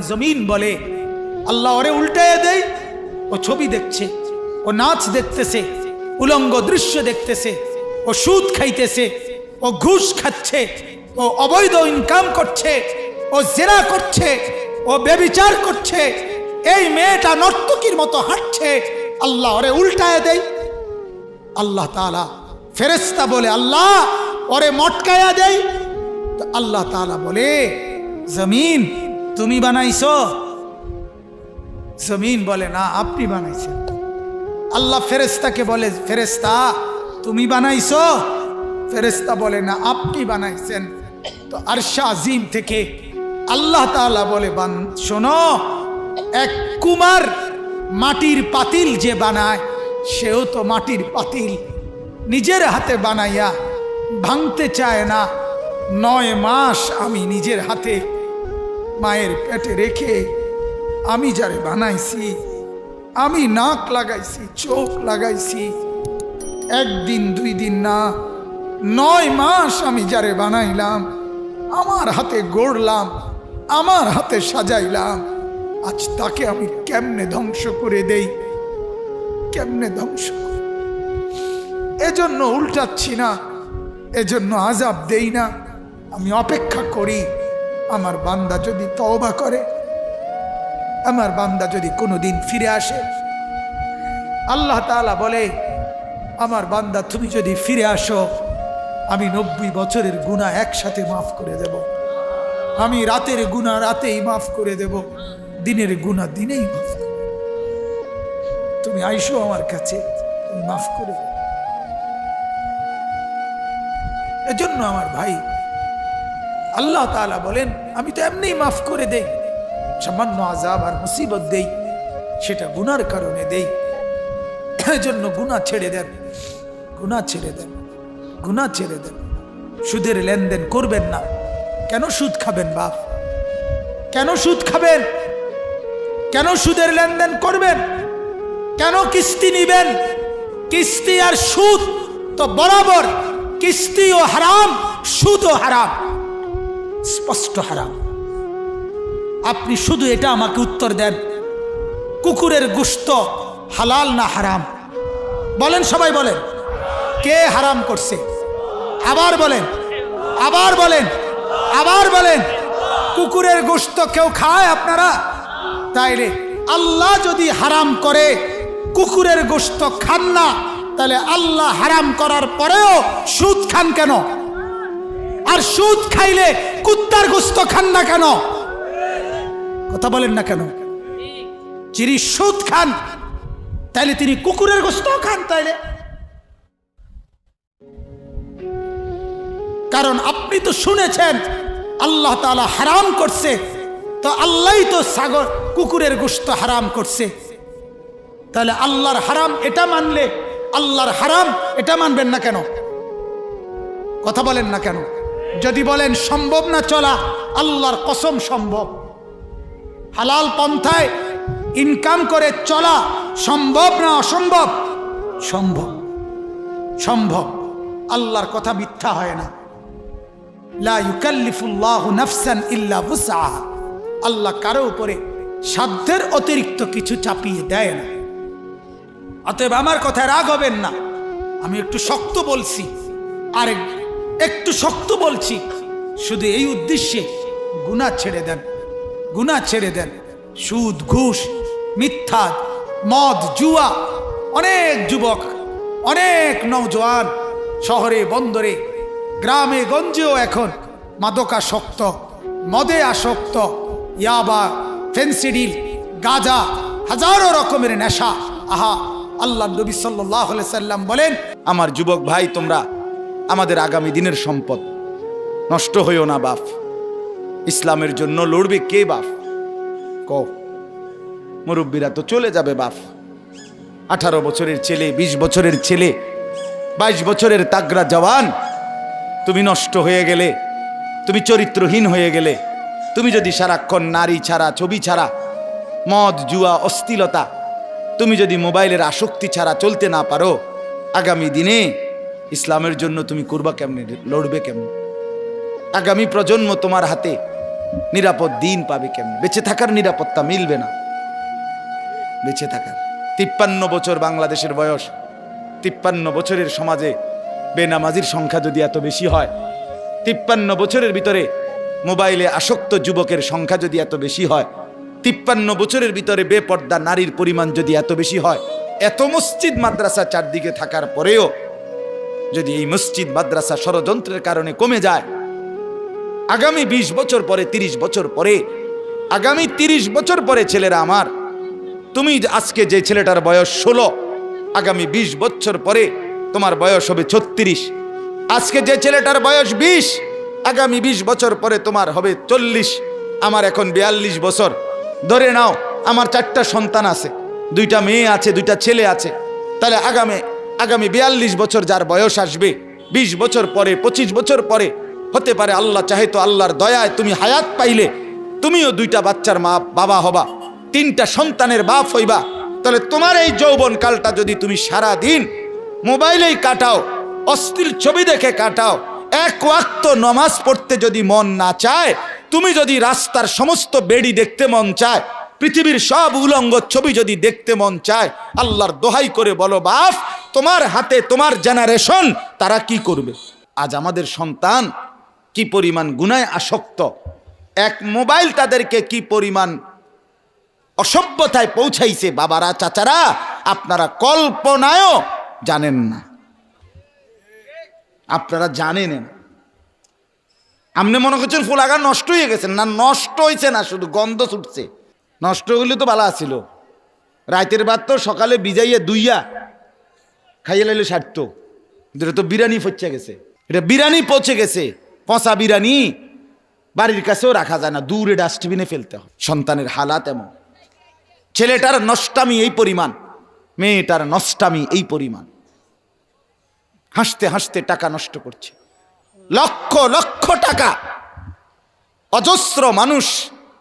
জমিন বলে আল্লাহ ওরে উল্টাইয়া দেয়, ও ছবি দেখছে, ও নাচ দেখতেছে, উলঙ্গ দৃশ্য দেখতেছে, ও সুদ খাইতেছে, ও ঘুষ খাচ্ছে, ও অবৈধ ইনকাম করছে, ও জেনা করছে, ও ব্যভিচার করছে, এই মেয়েটা নর্তকীর মতো হাঁটছে, আল্লাহ ওরে উল্টায় দেয়। আল্লাহ তাআলা ফেরেশতা বলে আল্লাহ ওরে মটকায়া দেয়। তো আল্লাহ তাআলা বলে জমিন তুমি বানাইছো? জমিন বলে না, আপনি বানাইছেন। আল্লাহ ফেরেশতাকে বলে ফেরেশতা তুমি বানাইছো? ফেরেশতা বলে না, আপনি বানাইছেন। তো আরশে আজিম থেকে আল্লাহ তাআলা বলে শোনো, এক কুমার মাটির পাতিল যে বানায়, সেও তো মাটির পাতিল নিজের হাতে বানাইয়া ভাঙতে চায় না। 9 মাস আমি নিজের হাতে মায়ের পেটে রেখে আমি যারে বানাইছি, আমি নাক লাগাইছি, চোখ লাগাইছি, 1 দিন 2 দিন না, 9 মাস আমি যারে বানাইলাম, আমার হাতে গড়লাম, আমার হাতে সাজাইলাম, আজ তাকে আমি কেমনে ধ্বংস করে দেই, কেমনে ধ্বংস করি? এজন্য উল্টাচ্ছি না, এজন্য আযাব দেই না, আমি অপেক্ষা করি আমার বান্দা যদি তওবা করে, আমার বান্দা যদি কোনোদিন ফিরে আসে। আল্লাহ তাআলা বলে আমার বান্দা তুমি যদি ফিরে আসো, আমি 90 বছরের গুনাহ একসাথে মাফ করে দেব, আমি রাতের গুনাহ রাতেই মাফ করে দেব, দিনের গুনাহ দিনেই মাফ করে দেব। তুমি আইসো আমার কাছে, তুমি মাফ করে দেব। এজন্য আমার ভাই আল্লাহ তাআলা বলেন আমি তো এমনি মাফ করে দেই, সামান্য আযাব আর মুসিবত দেই, সেটা গুনার কারণে দেই। এজন্য গুনাহ ছেড়ে দেন, গুনাহ ছেড়ে দেন, গুনাহ ছেড়ে দেন। সুদের লেনদেন করবেন না। কেন সুদ খাবেন বাপ? কেন সুদ খাবেন? কেন সুদের লেনদেন করবেন? কেন কিস্তি নিবেন? কিস্তি আর সুদ তো বরাবর, কিস্তিও হারাম, সুদও হারাম, স্পষ্ট হারাম। আপনি শুধু এটা আমাকে উত্তর দেন, কুকুরের গোশত হালাল না হারাম? বলেন, সবাই বলেন, কে হারাম করছে? আবার বলেন, আবার বলেন, আবার বলেন। কুকুরের গোশত কেউ খায় আপনারা? তাইলে আল্লাহ যদি হারাম করে কুকুরের গোশত খান না, তাহলে আল্লাহ হারাম করার পরেও সুদ খান কেন? আর সুদ খাইলে কুত্তার গোশত খান না কেন? কথা বলেন না কেন? যিনি সুদ খান তাইলে তিনি কুকুরের গোশত খান। তাইলে কারণ আপনি তো শুনেছেন আল্লাহ তাআলা হারাম করছে, তো আল্লাহই তো কুকুরের গোশত হারাম করছে। তাহলে আল্লাহর হারাম এটা মানলে আল্লাহর হারাম এটা মানবেন না কেন? কথা বলেন না কেন? যদি বলেন সম্ভব না চলা, আল্লাহর কসম সম্ভব। হালাল পন্থায় ইনকাম করে চলা সম্ভব না অসম্ভব? সম্ভব, সম্ভব। আল্লাহর কথা মিথ্যা হয় না। লা ইউকাল্লিফুল্লাহু নাফসান ইল্লা বুসআহা। আল্লাহ কারো উপরে সাধ্যের অতিরিক্ত কিছু চাপিয়ে দেয় না। অতএব আমার কথায় রাগ হবেন না, আমি একটু শক্ত বলছি, আর একটু শক্ত বলছি শুধু এই উদ্দেশ্যে, গুনাহ ছেড়ে দেন, গুনাহ ছেড়ে দেন। সুদ, ঘুষ, মিথ্যা, মদ, জুয়া, অনেক যুবক, অনেক নওজোয়ান শহরে বন্দরে গ্রামে গঞ্জেও এখন মাদকাসক্ত, মদে আসক্ত, ইয়াবা, ফেন্সিডিল, গাঁজা, হাজারো রকমের নেশা। আহা, আল্লাহ নবী সাল্লাল্লাহু আলাইহি সাল্লাম বলেন, আমার যুবক ভাই তোমরা আমাদের আগামী দিনের সম্পদ, নষ্ট হইও না বাপ। ইসলামের জন্য লড়বে কে বাপ? কও। মুরব্বীরা তো চলে যাবে বাপ। 18 বছরের ছেলে, 20 বছরের ছেলে, 22 বছরের তাগড়া জওয়ান, তুমি নষ্ট হয়ে গেলে, তুমি চরিত্রহীন হয়ে গেলে, তুমি যদি সারাক্ষণ নারী ছাড়া, ছবি ছাড়া, মদ, জুয়া, অশ্লীলতা, তুমি যদি মোবাইলের আসক্তি ছাড়া চলতে না পারো, আগামী দিনে ইসলামের জন্য তুমি করবা কেমনে? লড়বে কেমনে? আগামী প্রজন্ম তোমার হাতে, নিরাপদ দিন পাবে কেমন? বেঁচে থাকার নিরাপত্তা মিলবে না। বেঁচে থাকার 53 বছর বাংলাদেশের বয়স, 53 বছরের সমাজে বেনামাজির সংখ্যা যদি এত বেশি হয়, 53 বছরের ভিতরে মোবাইলে আসক্ত যুবকের সংখ্যা যদি এত বেশি হয়, 53 বছরের ভিতরে বেপর্দা নারীর পরিমাণ যদি এত বেশি হয়, এত মসজিদ মাদ্রাসা চারদিকে থাকার পরেও যদি এই মসজিদ মাদ্রাসা ষড়যন্ত্রের কারণে কমে যায়, আগামী 20 বছর পরে, 30 বছর পরে, আগামী 30 বছর পরে ছেলেরা আমার, তুমি আজকে যে ছেলেটার বয়স 16, আগামী 20 বছর পরে তোমার বয়স হবে 36। আজকে যে ছেলেটার বয়স 20, আগামী 20 বছর পরে তোমার হবে 40। আমার এখন 42 বছর। ধরে নাও আমার 4টা সন্তান আছে, 2টা মেয়ে আছে, 2টা ছেলে আছে। তাহলে আগামী 42 বছর যার বয়স আসবে, 20 বছর পরে, 25 বছর পরে হতে পারে, আল্লাহ চাহে তো আল্লাহর দয়ায় তুমি হায়াত পাইলে তুমিও 2টা বাচ্চার মা বাবা হবা, 3টা সন্তানের বাপ হইবা। তাহলে তোমার এই যৌবন কালটা যদি তুমি সারা দিন মোবাইলেই কাটাও, অশ্লীল ছবি দেখে কাটাও, এক ওয়াক্ত নামাজ পড়তে যদি মন না চায়, তুমি যদি রাস্তার সমস্ত বেড়ি দেখতে মন চায়, পৃথিবীর সব উলঙ্গ ছবি যদি দেখতে মন চায়, আল্লাহর দোহাই করে বলো বাপ, তোমার হাতে তোমার জেনারেশন তারা কি করবে? আজ আমাদের সন্তান কি পরিমাণ গুনায় আসক্ত, এক মোবাইল তাদেরকে কি পরিমাণ অসভ্যতায় পৌঁছাইছে, বাবারা চাচারা আপনারা কল্পনায়ও জানেন না, আপনারা জানেন না। আপনি মনে করছেন ফুলাগান নষ্ট হয়ে গেছেন, না নষ্ট হয়েছে না, শুধু গন্ধ ছুটছে। নষ্ট হইলে তো ভালো আছিল, রাতের ভাত তো সকালে ভিজাইয়া দুইয়া খাইয়ে লাইলে সারতো, এটা তো বিরিয়ানি পচে গেছে, এটা বিরিয়ানি পচে গেছে, পচা বিরিয়ানি বাড়ির কাছেও রাখা যায় না, দূরে ডাস্টবিনে ফেলতে হয়। সন্তানের হালাত এমন, ছেলেটার নষ্টামি এই পরিমাণ, মেয়েটার নষ্টামি এই পরিমাণ, হাসতে হাসতে টাকা নষ্ট করছে, লক্ষ লক্ষ টাকা। অজস্র মানুষ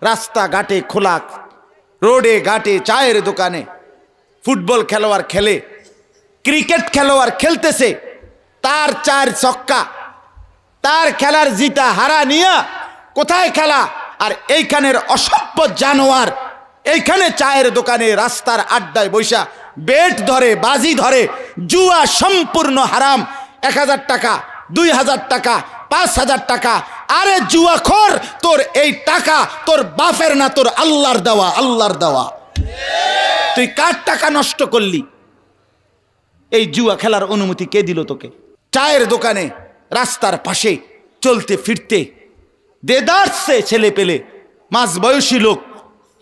রাস্তাঘাটে, খোলা রোডে ঘাটে, চায়ের দোকানে, ফুটবল খেলোয়াড় খেলে, ক্রিকেট খেলোয়াড় খেলতেছে, তার 4 ছক্কা, তার খেলার জিতা হারা নিয়া কোথায় খেলা, আর এইখানের অসভ্য জানোয়ার এইখানে চায়ের দোকানে, রাস্তার আড্ডায় বৈশা বেট ধরে, বাজি ধরে, জুয়া সম্পূর্ণ হারাম। 1000 টাকা, 2000 টাকা, 5000 টাকা। আরে জুয়াখোর, তোর এই টাকা তোর বাপের না, তোর আল্লাহর দেওয়া, আল্লাহর দেওয়া। তুই কার টাকা নষ্ট করলি? এই জুয়া খেলার অনুমতি কে দিল তোকে? চায়ের দোকানে, রাস্তার পাশে চলতে ফিরতে দেদারসে ছেলে পেলে, মাঝ বয়সী লোক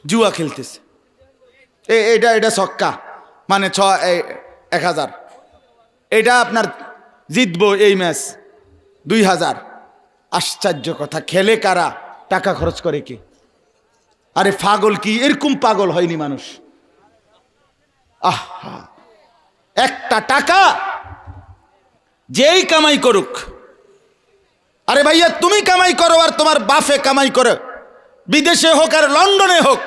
জুয়া খেলতেছে। এটা ছক্কা মানে 1000, এটা আপনার জিতবো এই ম্যাচ 2000। আশ্চর্য কথা, খেলে কারা, টাকা খরচ করে কে? আরে পাগল কি, এরকম পাগল হয়নি মানুষ। আহা, একটা টাকা যেই কামাই করুক, আরে ভাইয়া তুমি কামাই করো আর তোমার বাপে কামাই করো, বিদেশে হোক আর লন্ডনে হোক,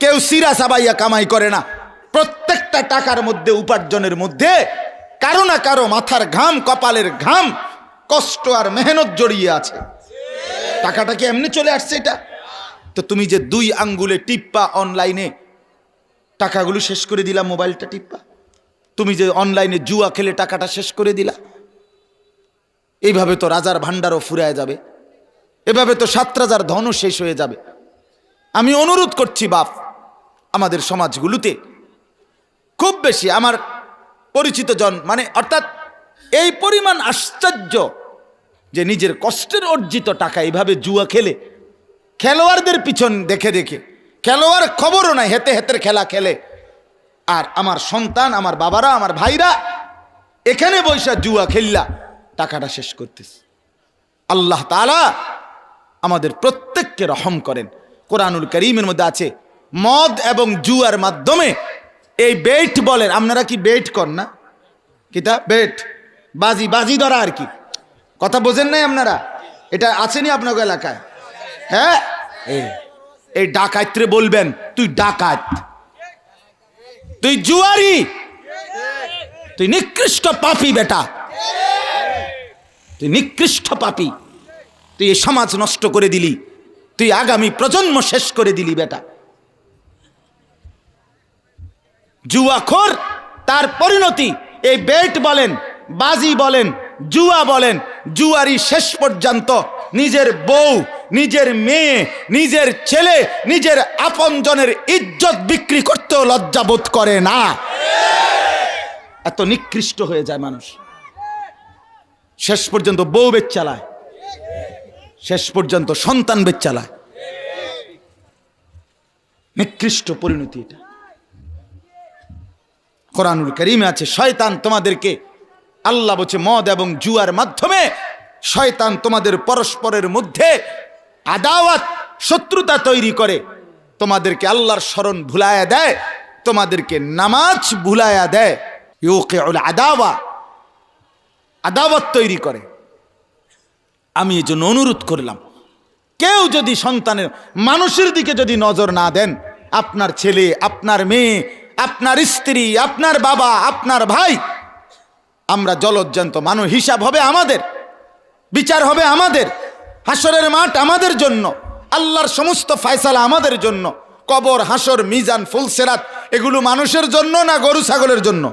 কেউ সিরা সাবাইয়া কামাই করে না। প্রত্যেকটা টাকার মধ্যে, উপার্জনের মধ্যে কারো না কারো মাথার ঘাম, কপালের ঘাম, কষ্ট আর মেহনত জড়িয়ে আছে। টাকাটা কি এমনি চলে আসছে এটা? তো তুমি যে 2 আঙ্গুলে টিপ্পা অনলাইনে টাকাগুলো শেষ করে দিলা, মোবাইলটা টিপ্পা, তুমি যে অনলাইনে জুয়া খেলে টাকাটা শেষ করে দিলা, এইভাবে তো রাজার ভান্ডারও ফুরায় যাবে, এভাবে তো 7 রাজার ধনও শেষ হয়ে যাবে। আমি অনুরোধ করছি বাপ, আমাদের সমাজগুলোতে খুব বেশি আমার পরিচিত জন, মানে অর্থাৎ এই পরিমাণ আশ্চর্য যে নিজের কষ্টের অর্জিত টাকা এইভাবে জুয়া খেলে, খেলোয়াড়দের পিছন দেখে দেখে, খেলোয়াড় খবরও নাই, হেতে হেতের খেলা খেলে, আর আমার সন্তান, আমার বাবারা, আমার ভাইরা এখানে বৈশা জুয়া খেললা টাকাটা শেষ করতেছে। আল্লাহ তাআলা আমাদের প্রত্যেককে রহম করেন। কোরআনুল কারীমের মধ্যে আছে, মদ এবং জুয়ার মাধ্যমে এই বেট বলেন, আপনারা কি বেট কর না? কিতা বেট, বাজি ধরা আর কি, কথা বোঝেন নাই আপনারা? এটা আসেনি আপনার এলাকায়? হ্যাঁ, এই ডাকাতরে বলবেন তুই ডাকাত, তুই জুয়ারি, তুই নিকৃষ্ট পাপী বেটা, তুই নিকৃষ্ট পাপী, তুই এই সমাজ নষ্ট করে দিলি, তুই আগামী প্রজন্ম শেষ করে দিলি বেটা। জুয়াখোর, তার পরিণতি এই বেট বলেন, বাজি বলেন, জুয়া বলেন, জুয়ারি শেষ পর্যন্ত নিজের বউ, নিজের মেয়ে, নিজের ছেলে, নিজের আপনজনের ইজ্জত বিক্রি করতেও লজ্জা বোধ করে না। এত নিকৃষ্ট হয়ে যায় মানুষ। শেষ পর্যন্ত বউ বেচ চালায়, শেষ পর্যন্ত সন্তান বেচ চালায়। নিকৃষ্ট পরিণতি এটা। কোরআনুল কারীমে আছে, শয়তান তোমাদেরকে, আল্লাহ বলছে মদ এবং জুয়ার মাধ্যমে শয়তান তোমাদের পরস্পরের মধ্যে আদাওয়াত, শত্রুতা তৈরি করে, তোমাদেরকে আল্লাহর স্মরণ ভুলায়া দেয়, তোমাদেরকে নামাজ ভুলায়া দেয়। ইউকিউল আদাওয়া, আদাওয়াত তৈরি করে। আমি এই জন্য অনুরোধ করলাম, কেউ যদি সন্তানের, মানুষের দিকে যদি নজর না দেন, আপনার ছেলে, আপনার মেয়ে, আপনার স্ত্রী, আপনার বাবা, আপনার ভাই, আমরা জলজ্জান্ত মানুষ, হিসাব হবে আমাদের, বিচার হবে আমাদের, হাসরের মাঠ আমাদের জন্য, আল্লাহর সমস্ত ফয়সালা আমাদের জন্য। কবর, হাসর, মিজান, ফুলসেরাত এগুলো মানুষের জন্য না গরু ছাগলের জন্য?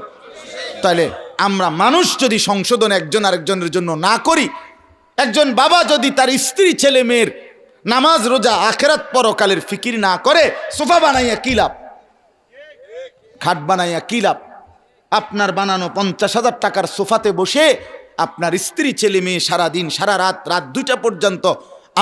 তাহলে আমরা মানুষ যদি সংশোধন একজন আরেকজনের জন্য না করি, একজন বাবা যদি তার স্ত্রী, ছেলে মেয়ের নামাজ, রোজা, আখেরাত, পরকালের ফিকির না করে, সোফা বানাইয়া কি লাভ? খাট বানাইয়া কি লাভ? আপনার বানানো 50,000 টাকার সোফাতে বসে আপনার স্ত্রী, ছেলে মেয়ে সারাদিন, সারা রাত, রাত 2টা পর্যন্ত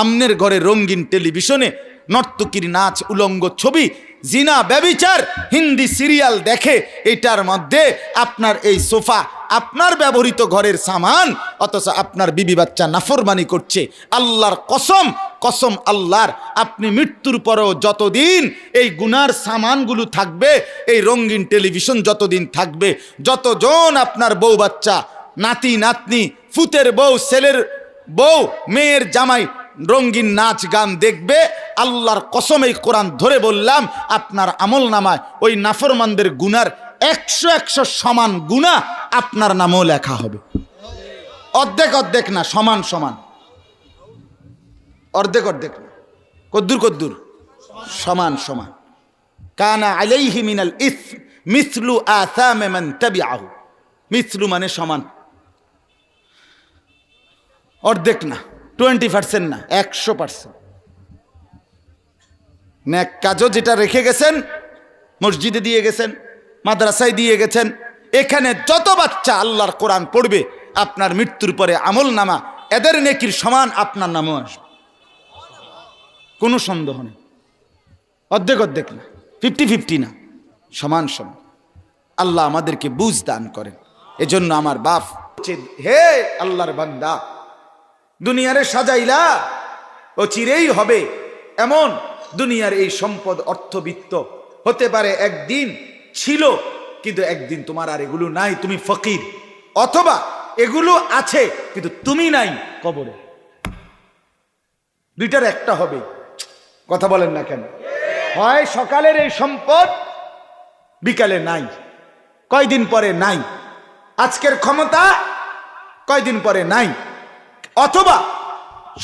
আমনের ঘরে রঙিন টেলিভিশনে নর্তকীর নাচ, উলঙ্গ ছবি, জিনা, ব্যভিচার, হিন্দি সিরিয়াল দেখে। এটার মধ্যে আপনার এই সোফা আপনার ব্যবহৃত ঘরের সামান, অথচ আপনার বিবি বাচ্চা নাফরমানি করছে। আল্লাহর কসম, কসম আল্লাহর, আপনি মৃত্যুর পরেও যতদিন এই গুনার সামানগুলো থাকবে, এই রঙিন টেলিভিশন যতদিন থাকবে, যতজন আপনার বউ বাচ্চা, নাতি নাতনি, ফুতের বউ, ছেলের বউ, মেয়ের জামাই রঙিন নাচ গান দেখবে, আল্লাহর কসম এই কোরআন ধরে বললাম, আপনার আমল নামায় ওই নাফরমানদের গুনার 100 সমান গুনাহ আপনার নামও লেখা হবে। অর্ধেক অর্ধেক না, সমান সমান। অর্ধেক অর্ধেক না, কদ্দুর কদ্দুর, সমান সমান। কানা আলাইহি মিনাল ইসম মিসলু আসামে মান তাবিআহু। মিসলু মানে সমান, অর্ধেক না, 20% না, 100%। নেক কাজও যেটা রেখে গেছেন, মসজিদে দিয়ে গেছেন, মাদ্রাসায় দিয়ে গেছেন, এখানে যত বাচ্চা আল্লাহর কোরআন পড়বে, আপনার মৃত্যুর পরে আমল নামা এদের নেকির সমান আপনার নামও আসবে, কোনো সন্দেহ নেই। অর্ধেক অর্ধেক না, 50-50 না, সমান সমান। আল্লাহ আমাদেরকে বুঝ দান করেন। এজন্য আমার বাপ, হে আল্লাহর বান্দা, দুনিয়ারে সাজাইলা ও চিরেই হবে এমন। দুনিয়ার এই সম্পদ, অর্থবিত্ত হতে পারে একদিন ছিল, কিন্তু একদিন তোমার আর এগুলো নাই, তুমি ফকির। অথবা এগুলো আছে কিন্তু তুমি নাই কবরে। দুইটার একটা হবে। কথা বলেন না কেন? হয় সকালের এই সম্পদ বিকালে নাই, কয়দিন পরে নাই, আজকের ক্ষমতা কয়দিন পরে নাই, অথবা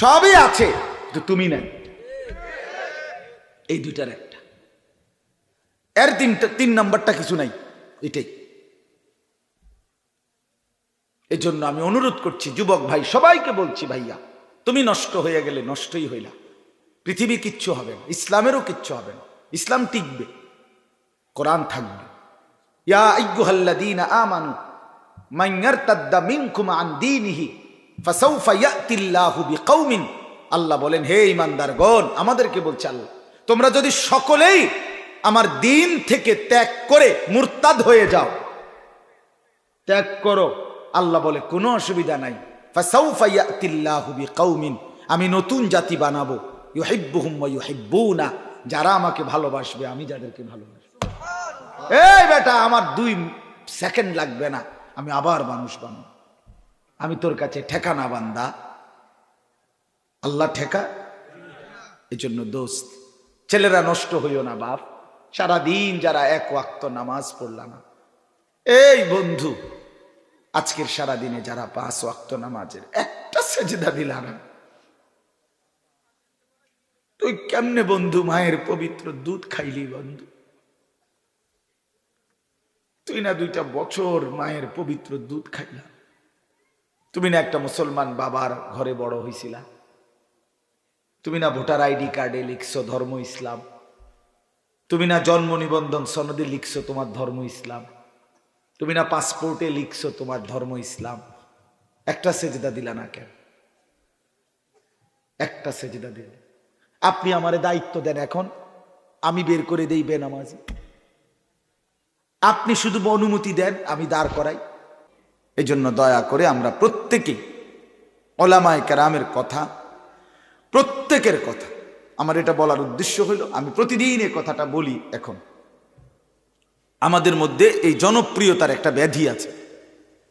সবই আছে কিন্তু তুমি নাই। এই দুইটার একটা। এর তিন নাম্বারটা কিছু নাই, এটাই। এই জন্য আমি অনুরোধ করছি যুবক ভাই সবাইকে বলছি, ভাইয়া তুমি নষ্ট হয়ে গেলে নষ্টই হইলা, পৃথিবী কিচ্ছু হবে না, ইসলামেরও কিচ্ছু হবে না। ইসলাম টিকবে, কোরআন থাকবে। ইয়া আইয়ুহাল্লাযীনা আমানু মান ইয়ারতাদ্দা মিনকুম আন দীনিহি ফাসাউফা ইয়াতিল্লাহু বিকওমিন। আল্লাহ বলেন, হে ঈমানদারগণ, আমাদেরকে বলছে আল্লাহ, তোমরা যদি সকলেই আমার দিন থেকে ত্যাগ করে মুরতাদ হয়ে যাও, ত্যাগ করো, আল্লাহ বলে কোনো অসুবিধা নাই। ফাসাউফা ইয়াতিল্লাহু বিকওমিন, আমি নতুন জাতি বানাবো, ইউহিব্বুহুম ওয়া ইউহিব্বুনা, যারা আমাকে ভালোবাসবে, আমি যাদেরকে ভালোবাসবো। এই বেটা, আমার 2 সেকেন্ড লাগবে না, আমি আবার মানুষ বানাবো। আমি তোর কাছে ঠেকা না বান্দা, আল্লাহ ঠেকা। এই জন্য দোস্ত, ছেলেরা নষ্ট হইও না বাপ। সারাদিন যারা 1 ওয়াক্ত নামাজ পড়লা না, এই বন্ধু আজকের সারাদিনে যারা 5 ওয়াক্ত নামাজের একটা সেজদা দিলা না, তুই কেমনে বন্ধু মায়ের পবিত্র দুধ খাইলি বন্ধু? তুই না 2টা বছর মায়ের পবিত্র দুধ খাইলা। তুমি না একটা মুসলমান বাবার ঘরে বড় হইছিলা। তুমি না ভোটার আইডি কার্ডে লিখছো ধর্ম ইসলাম। তুমি না জন্ম নিবন্ধন সনদে লিখছো তোমার ধর্ম ইসলাম। তুমি না পাসপোর্টে লিখছো তোমার ধর্ম ইসলাম। একটা সেজদা দিলা না কেন? একটা সেজদা দিলে। আপনি আমারে দায়িত্ব দেন, এখন আমি বের করে দেই বেনামাজি। আপনি শুধু অনুমতি দেন, আমি দাঁড় করাই। এই জন্য দয়া করে আমরা প্রত্যেকেই ওলামায়ে কেরামের কথা, প্রত্যেকের কথা, আমার এটা বলার উদ্দেশ্য হলো, আমি প্রতিদিন এই কথাটা বলি। এখন আমাদের মধ্যে এই জনপ্রিয়তার একটা ব্যাধি আছে,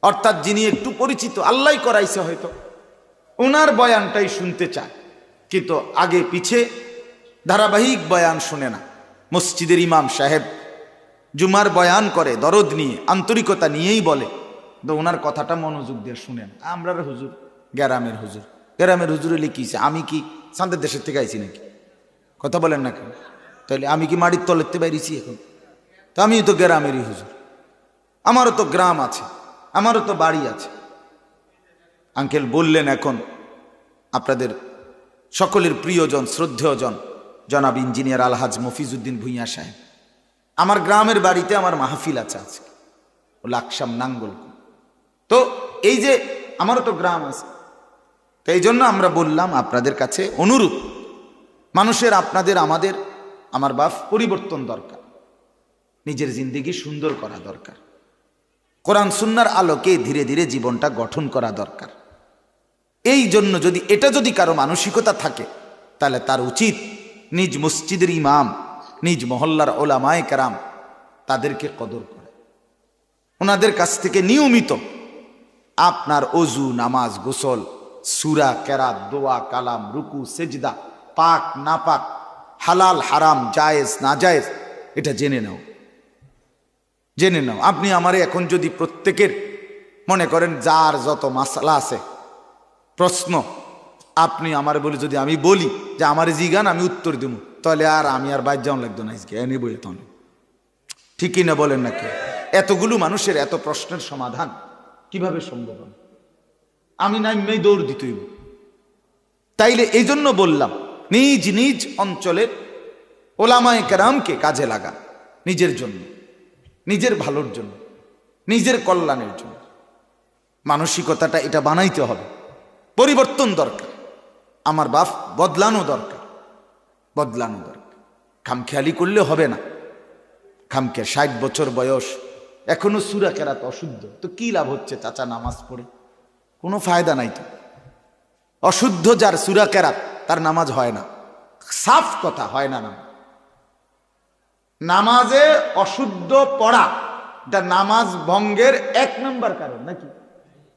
অর্থাৎ যিনি একটু পরিচিত, আল্লাহ করাইছে হয়তো, ওনার বয়ানটাই শুনতে চায়, কিন্তু আগে পিছে ধারাবাহিক বয়ান শুনে না। মসজিদের ইমাম সাহেব জুমার বয়ান করে দরদ নিয়ে, আন্তরিকতা নিয়েই বলে, তো ওনার কথাটা মনোযোগ দিয়ে শুনেন। আমরা হুজুর, গ্রামের হুজুর, গ্রামের হুজুরে লিখিছে, আমি কি চাঁদের দেশের থেকে আইছি নাকি? কথা বলেন না কেন? তাহলে আমি কি মাটির তলেতে বাইরেছি এখন? তো আমিও তো গ্রামেরই হুজুর, আমারও তো গ্রাম আছে, আমারও তো বাড়ি আছে। আঙ্কেল বললেন এখন আপনাদের সকলের প্রিয়জন, শ্রদ্ধেয়জন জনাব ইঞ্জিনিয়ার আলহাজ মফিজউদ্দিন ভূঁইয়া সাহেব, আমার গ্রামের বাড়িতে আমার মাহফিল আছে আজকে, ও লাকসাম নাঙ্গল। তো এই যে আমারও তো গ্রাম আছে, তো এই জন্য আমরা বললাম আপনাদের কাছে অনুরোধ, মানুষের, আপনাদের, আমাদের, আমার বাপ, পরিবর্তন দরকার, নিজের জিন্দেগি সুন্দর করা দরকার, কোরআন সুন্নাহর আলোকে ধীরে ধীরে জীবনটা গঠন করা দরকার। এই জন্য যদি কারো মানসিকতা থাকে, তাহলে তার উচিত নিজ মসজিদের ইমাম, নিজ মহল্লার ওলামায়ে কেরাম, তাদেরকে কদর করে, ওনাদের কাছ থেকে নিয়মিত আপনার অজু, নামাজ, গোসল, সূরা, কেরাত, দোয়া, কালাম, রুকু, সেজদা, পাক না পাক, হালাল হারাম, জায়েজ না জায়েজ, এটা জেনে নাও। আপনি আমারে এখন যদি প্রত্যেকের মনে করেন যার যত মাসলা আছে, প্রশ্ন, আপনি আমার বলি, যদি আমি বলি যে আমার জিগান, আমি উত্তর দেব, তাহলে আমি আর বাইর যাওয়া লাগতো না, এনে বই তখন। ঠিকই না বলেন নাকি? এতগুলো মানুষের এত প্রশ্নের সমাধান কিভাবে সম্ভব? আমি নাইমেই দৌড় দিতেই। তাইলে এই জন্য বললাম, নিজ নিজ অঞ্চলের ওলামায়ে কেরামকে কাজে লাগা, নিজের জন্য, নিজের ভালোর জন্য, নিজের কল্যাণের জন্য। মানসিকতাটা এটা বানাইতে হবে, পরিবর্তন দরকার, আমার বাপ বদলানো দরকার। খামখেয়ালি করলে হবে না। খামখেয়া 60 বছর বয়স, এখনো সূরা কেরাত অশুদ্ধ, তো কি লাভ হচ্ছে চাচা নামাজ পড়ে? কোনো ফায়দা নাই তো। অশুদ্ধ যার সূরা কেরাত, তার নামাজ হয় না, সাফ কথা, হয় না। নামাজে অশুদ্ধ পড়া, এটা নামাজ ভঙ্গের 1 নম্বর কারণ, নাকি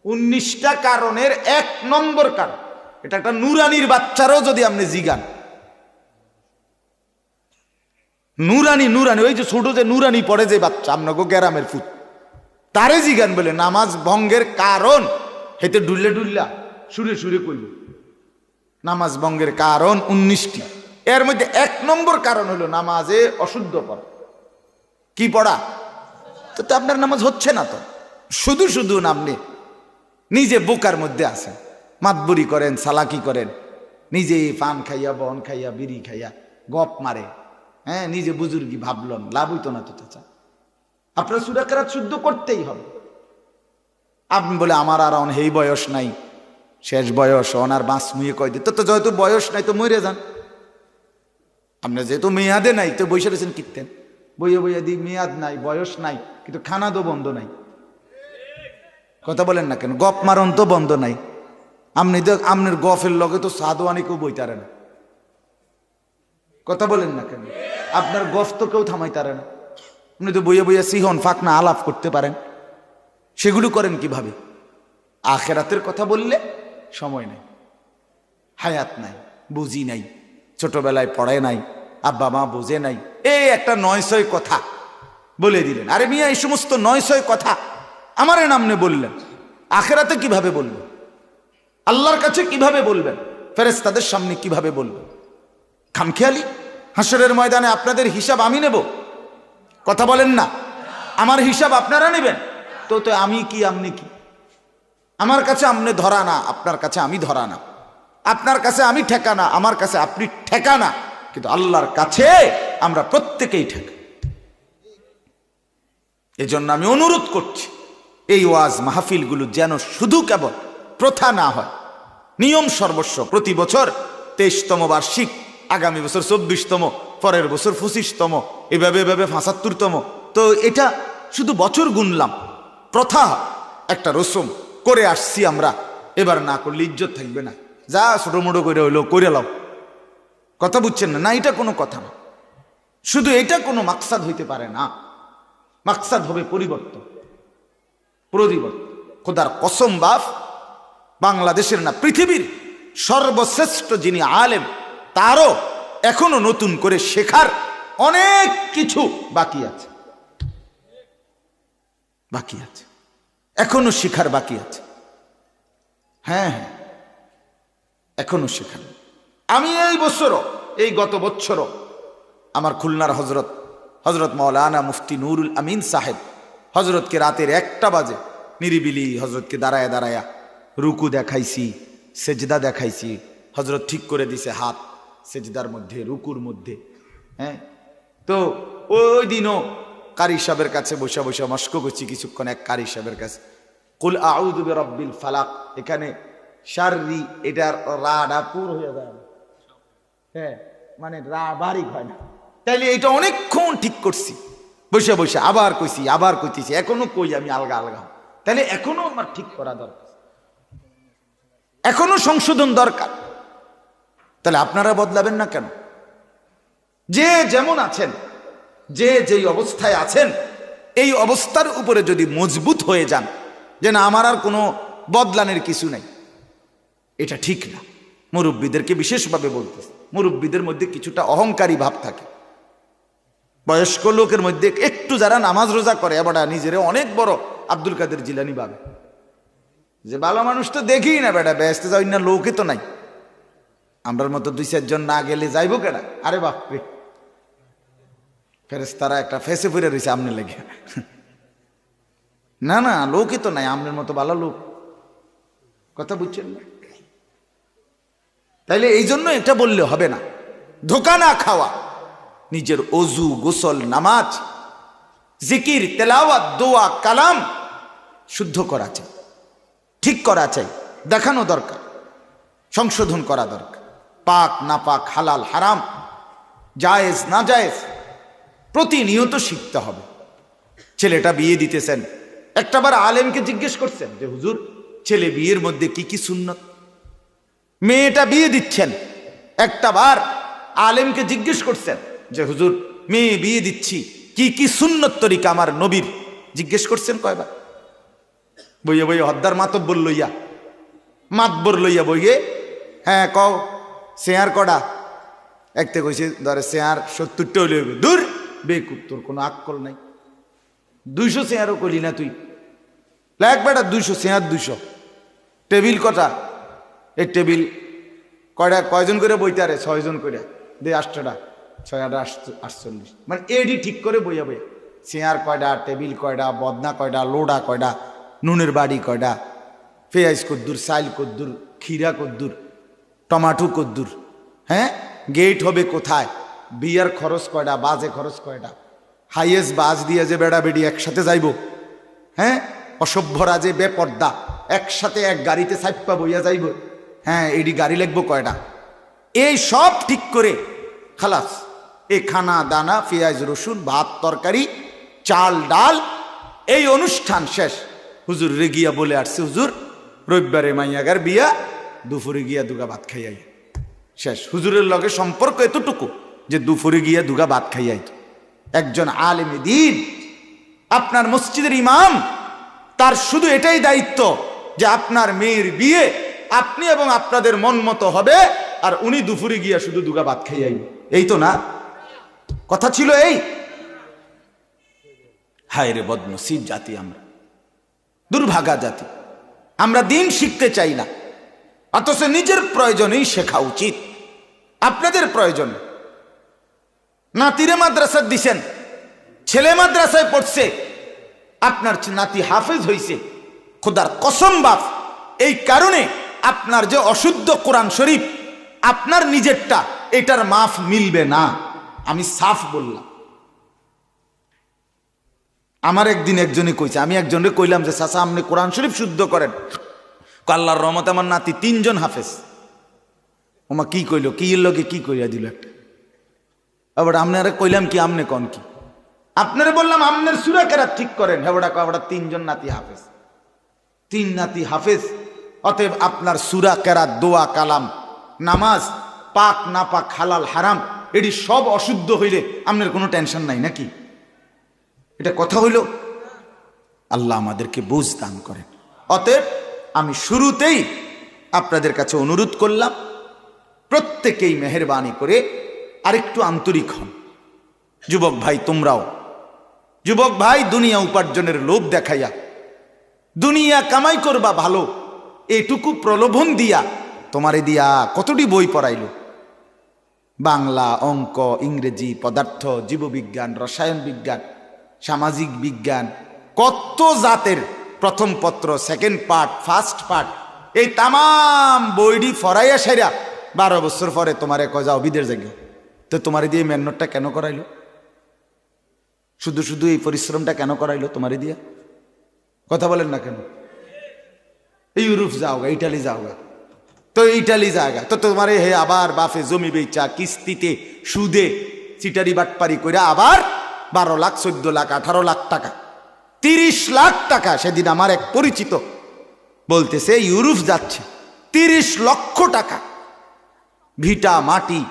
19টা কারণের 1 নম্বর কারণ। এটা একটা নুরানির বাচ্চারও যদি আপনি জিগান, নুরানি, ওই যে ছোট যে নুরানি পড়ে যে বাচ্চা, আপনাকে গ্রামের ফুট, তারে জিগান বলে নামাজ ভঙ্গের কারণ, হেতে ডুল্লা সুরে কইল নামাজ ভঙ্গের কারণ 19টি। এর মধ্যে 1 নম্বর কারণ হলো নামাজে অশুদ্ধ পড়া। কি পড়া? তো আপনার নামাজ হচ্ছে না। তো শুধু আপনি নিজে বোকার মধ্যে আছেন, মাতবুরি করেন, সালাকি করেন, নিজে পান খাইয়া, বন খাইয়া, বিড়ি খাইয়া গপ মারে, হ্যাঁ, নিজে বুজুর্গি ভাবলন, লাভ হইতো না তো চাচা। আপনার সূরা কেরাত শুদ্ধ করতেই হবে। আপনি বলে আমার আর এই বয়স নাই, শেষ বয়স, ওনার বাঁচ মুয়ে কয় দিত, তো যেহেতু বয়স নাই তো মরে যান। আপনার যেহেতু মেয়াদে নাই, তো বসে রয়েছেন কীর্তেন, বইয়া দি মেয়াদ নাই, বয়স নাই, কিন্তু খানা তো বন্ধ নাই। কথা বলেন না কেন? গপ মারন তো বন্ধ নাই। আপনি তো আপনার গফের লগে তো সাদওয়ানি কেউ বইতারে না। কথা বলেন না কেন? আপনার গফ তো কেউ থামাইতারে না। আপনি তো বইয়া সিহন ফাঁকনা আলাপ করতে পারেন, সেগুলো করেন কিভাবে? আখেরাতের কথা বললে সময় নেই, হায়াত নাই, বুঝি নাই, ছোটবেলায় পড়ে নাই, আব্বা মা বোঝে নাই, এই একটা 900 কথা বলে দিলেন। আরে মিয়া, এই সমস্ত 900 কথা আমার নামনে বললেন, আখেরাতে কিভাবে বলবেন? আল্লাহর কাছে কিভাবে বলবেন? ফেরেশতাদের সামনে কিভাবে বলবেন? খামখেয়ালি? হাসরের ময়দানে আপনাদের হিসাব আমি নেব? কথা বলেন না, আমার হিসাব আপনারা নেবেন? তো তো আমি কি আপনি কি? আমার কাছে আপনি ধরা না, আপনার কাছে আমি ধরা না, আপনার কাছে আমি ঠেকানা, আমার কাছে আপনি ঠেকানা, কিন্তু আল্লাহর কাছে আমরা প্রত্যেকেই ঠেকা। এজন্য আমি অনুরোধ করছি, এই ওয়াজ মাহফিলগুলো যেন শুধু কেবল প্রথা না হয়, নিয়ম সর্বস্ব। প্রতি বছর 23তম বার্ষিক, আগামী বছর 24তম, পরের বছর 25তম, এভাবে 75তম। তো এটা শুধু বছর গুনলাম, প্রথা একটা রসম করে আসছি আমরা, এবার না করলে ইজ্জত থাকবে না। যা ছোটো মোটো করে হইলো করে লাও, কথা বুঝছেন না? না, এটা কোনো কথা না, শুধু এটা কোনো মাকসাদ হইতে পারে না। মাকসাদ হবে পরিবর্তন, পরিবর্তন। খোদার কসম বাপ, বাংলাদেশের না পৃথিবীর সর্বশ্রেষ্ঠ যিনি আলেম, তারও এখনো নতুন করে শেখার অনেক কিছু বাকি আছে, বাকি আছে, এখনো শেখার বাকি আছে। হ্যাঁ হ্যাঁ, এখনো শেখার। আমি এই বছরও, এই গত বছরও আমার খুলনার হজরত মৌলানা মুফতি নুরুল আমিন সাহেব, হজরতকে রাতের 1টা বাজে নিরিবিলি হজরতকে দাঁড়ায়া দাঁড়ায়া রুকু দেখাইছি, সেজদা দেখাইছি। হজরত ঠিক করে দিছে হাত সেজদার মধ্যে, রুকুর মধ্যে। হ্যাঁ, তো ওই দিনও কারি সাহেবের কাছে বসে বসে মস্ক করছি কিছুক্ষণ, এক কারি সাহেবের কাছে। কুল আউযু বিরাব্বিল ফালাক, এখানে শাররি, এটার রাডা পুর হয়ে যায়, হ্যাঁ, মানে রা বারিক হয় না। তাইলে এটা অনেকক্ষণ ঠিক করছি বসে বসে, আবার কইছি, আবার কইতেছি, এখনো কই আমি আলগা আলগা। তাহলে এখনো আমার ঠিক করা দরকার, এখনো সংশোধন দরকার। তাহলে আপনারা বদলাবেন না কেন? যে যেমন আছেন, যে যেই অবস্থায় আছেন, এই অবস্থার উপরে যদি মজবুত হয়ে যান যে না আমার আর কোনো বদলানের কিছু নাই, এটা ঠিক না। মুরব্বীদেরকে বিশেষভাবে বলতেছে, মুরব্বীদের মধ্যে কিছুটা অহংকারী ভাব থাকে। বয়স্ক লোকের মধ্যে একটু যারা নামাজ রোজা করে, এবার নিজেরে অনেক বড় আব্দুল কাদের জিলানি ভাবে, যে ভালো মানুষ তো দেখি না, বেটা ব্যস্ত যাই না, লোকে তো নাই, আমরার মতো 2-4 জন না গেলে যাইবো কেডা? আরে বাপরে, ফেরেশতারা একটা ফেসে ফিরে রয়েছে আমনে লেগে। না না, লোকই তো নাই আমনের মতো ভালো লোক, কথা বুঝছেন না? তাইলে এই জন্য এটা বললে হবে না। ধোকা না খাওয়া, নিজের অজু, গোসল, নামাজ, জিকির, তেলাওয়াত, দোয়া, কালাম শুদ্ধ করা চাই, ঠিক করা চাই, দেখানো দরকার, সংশোধন করা দরকার। পাক না পাক, হালাল হারাম, জায়েজ না জায়েজ প্রতিনিয়ত শিখতে হবে। ছেলেটা বিয়ে দিতেছেন, একটাবার আলেমকে জিজ্ঞেস করছেন যে হুজুর ছেলে বিয়ের মধ্যে কি কি সুন্নত? মেয়েটা বিয়ে দিচ্ছেন, একটাবার আলেমকে জিজ্ঞেস করছেন যে হুজুর মেয়ে বিয়ে দিচ্ছি, কি কি সুন্নত তরিকা আমার নবীর? জিজ্ঞেস করছেন কয়বার? বইয়ে বইয়ে হদ্দার মাতব্বর লইয়া, মাতবর লইয়া বইয়ে, হ্যাঁ কও শেয়ার কটা? একতে কইছে ধরে শেয়ার 70টা লইবে। দূর বেকুব, তোর কোনো আক্কল নাই, 200 শেয়ারও করলি না তুই, লাগ বেটা 200 শেয়ার 200। টেবিল কটা? এই টেবিল কয়টা, কয়জন করে বইতে? আরে 6 জন করে দে, 8টা 6 8 48, মানে এডি ঠিক করে বইয়া বইয়া। চেয়ার কয়টা, টেবিল কয়টা, বদনা কয়টা, লোডা কয়টা, নুনের বাড়ি কয়টা, পেঁয়াজ কদ্দুর, চাইল কদ্দুর, খিরা কদ্দুর, টমাটো কদ্দুর, হ্যাঁ, গেট হবে কোথায়, বিয়ার খরচ কয়টা, বাজে খরচ কয়টা, হাইয়েস্ট বাজ দিয়ে যে বেড়া বেড়ি একসাথে যাইব, হ্যাঁ, অসভ্যরা যে বেপর্দা একসাথে এক গাড়িতে সাইপা বইয়া যাইব, হ্যাঁ, এডি গাড়ি লাগবো কয়টা, এই সব ঠিক করে খালাস। এ খানা দানা, পেঁয়াজ রসুন, ভাত তরকারি, চাল ডাল, এই অনুষ্ঠান শেষ। হুজুর রে গিয়া বলে আসছে হুজুর রবিবারে মাইয়াগার বিয়া, দুপুরে গিয়া দুগা ভাত খাইয়াই শেষ। হুজুরের লগে সম্পর্ক এতটুকু যে দুপুরে গিয়া দুগা ভাত খাইয়াই। একজন আলেমে দ্বীন, আপনার মসজিদের ইমাম, তার শুধু এটাই দায়িত্ব যে আপনার মেয়ের বিয়ে আপনি এবং আপনাদের মন মতো হবে, আর উনি দুপুরে গিয়া শুধু দুগা ভাত খাইয়াই। এই তো না কথা ছিল? এই হায় রে বদনসিব জাতি আমরা, দুর্ভাগা জাতি। আমরা দিন শিখতে চাই না, অথচ নিজের প্রয়োজনেই শেখা উচিত, আপনাদের প্রয়োজনে। নাতিরে মাদ্রাসা দিছেন, ছেলে মাদ্রাসায় পড়ছে, আপনার নাতি হাফেজ হইছে। খোদার কসম বাপ, এই কারণে আপনার যে অশুদ্ধ কোরআন শরীফ আপনার নিজেরটা, এটার মাফ মিলবে না। আমি সাফ বললাম। আমার একদিন একজনে কইছে, আমি একজনে কইলাম যে চাচা আপনি কোরআন শরীফ শুদ্ধ করেন। আল্লাহর রহমতে আমার নাতি 3 জন হাফেজ। ওমা কি কইল, কি এর লগে কি কইয়া দিল একটা। আবার আপনারা কইলাম কি, আমনে কন কি, আপনারা বললাম আমনের সূরা কেরাত ঠিক করেন। হেবড়া কবড়া 3 জন নাতি হাফেজ, 3 নাতি হাফেজ। অতএব আপনার সূরা কেরাত, দোয়া, কালাম, নামাজ, পাক না পাক, হালাল হারাম, এটি সব অশুদ্ধ হইলে আপনার কোনো টেনশন নাই নাকি? এটা কথা হইল? আল্লাহ আমাদেরকে বুঝ দান করেন। অতএব আমি শুরুতেই আপনাদের কাছে অনুরোধ করলাম, প্রত্যেকেই মেহেরবানি করে আরেকটু আন্তরিক হন। যুবক ভাই, তোমরাও যুবক ভাই, দুনিয়া উপার্জনের লোভ দেখাইয়া দুনিয়া কামাই করবা ভালো, এটুকু প্রলোভন দিয়া তোমারে দিয়া কতটি বই পড়াইল, বাংলা, অঙ্ক, ইংরেজি, পদার্থ, জীববিজ্ঞান, রসায়ন বিজ্ঞান, সামাজিক বিজ্ঞান, কত জাতের প্রথম পত্র, সেকেন্ড পার্ট, ফার্স্ট পার্ট, এই তাম বইটি ফরাইয়া সেরা 12 বছর পরে তোমারে কজাও বিদের জায়গা। তো তোমারে দিয়ে মেহনতটা কেন করাইলো? শুধু শুধু এই পরিশ্রমটা কেন করাইলো তোমারে দিয়ে? কথা বলেন না কেন? ইউরোপ যাওগা, ইটালি যাওগা, তো ইটালি যাওগা, তো তোমারে হে আবার বাফে জমি বেচা, কিস্তিতে, সুদে, চিটারি বাটপারি কইরা আবার 12 লাখ, 14 লাখ, 18 লাখ টাকা, 30 লাখ টাকা। সেদিন আমার এক পরিচিত বলতেছে ইউরোপ যাচ্ছে, 30 লক্ষ টাকা ভিটা মাটি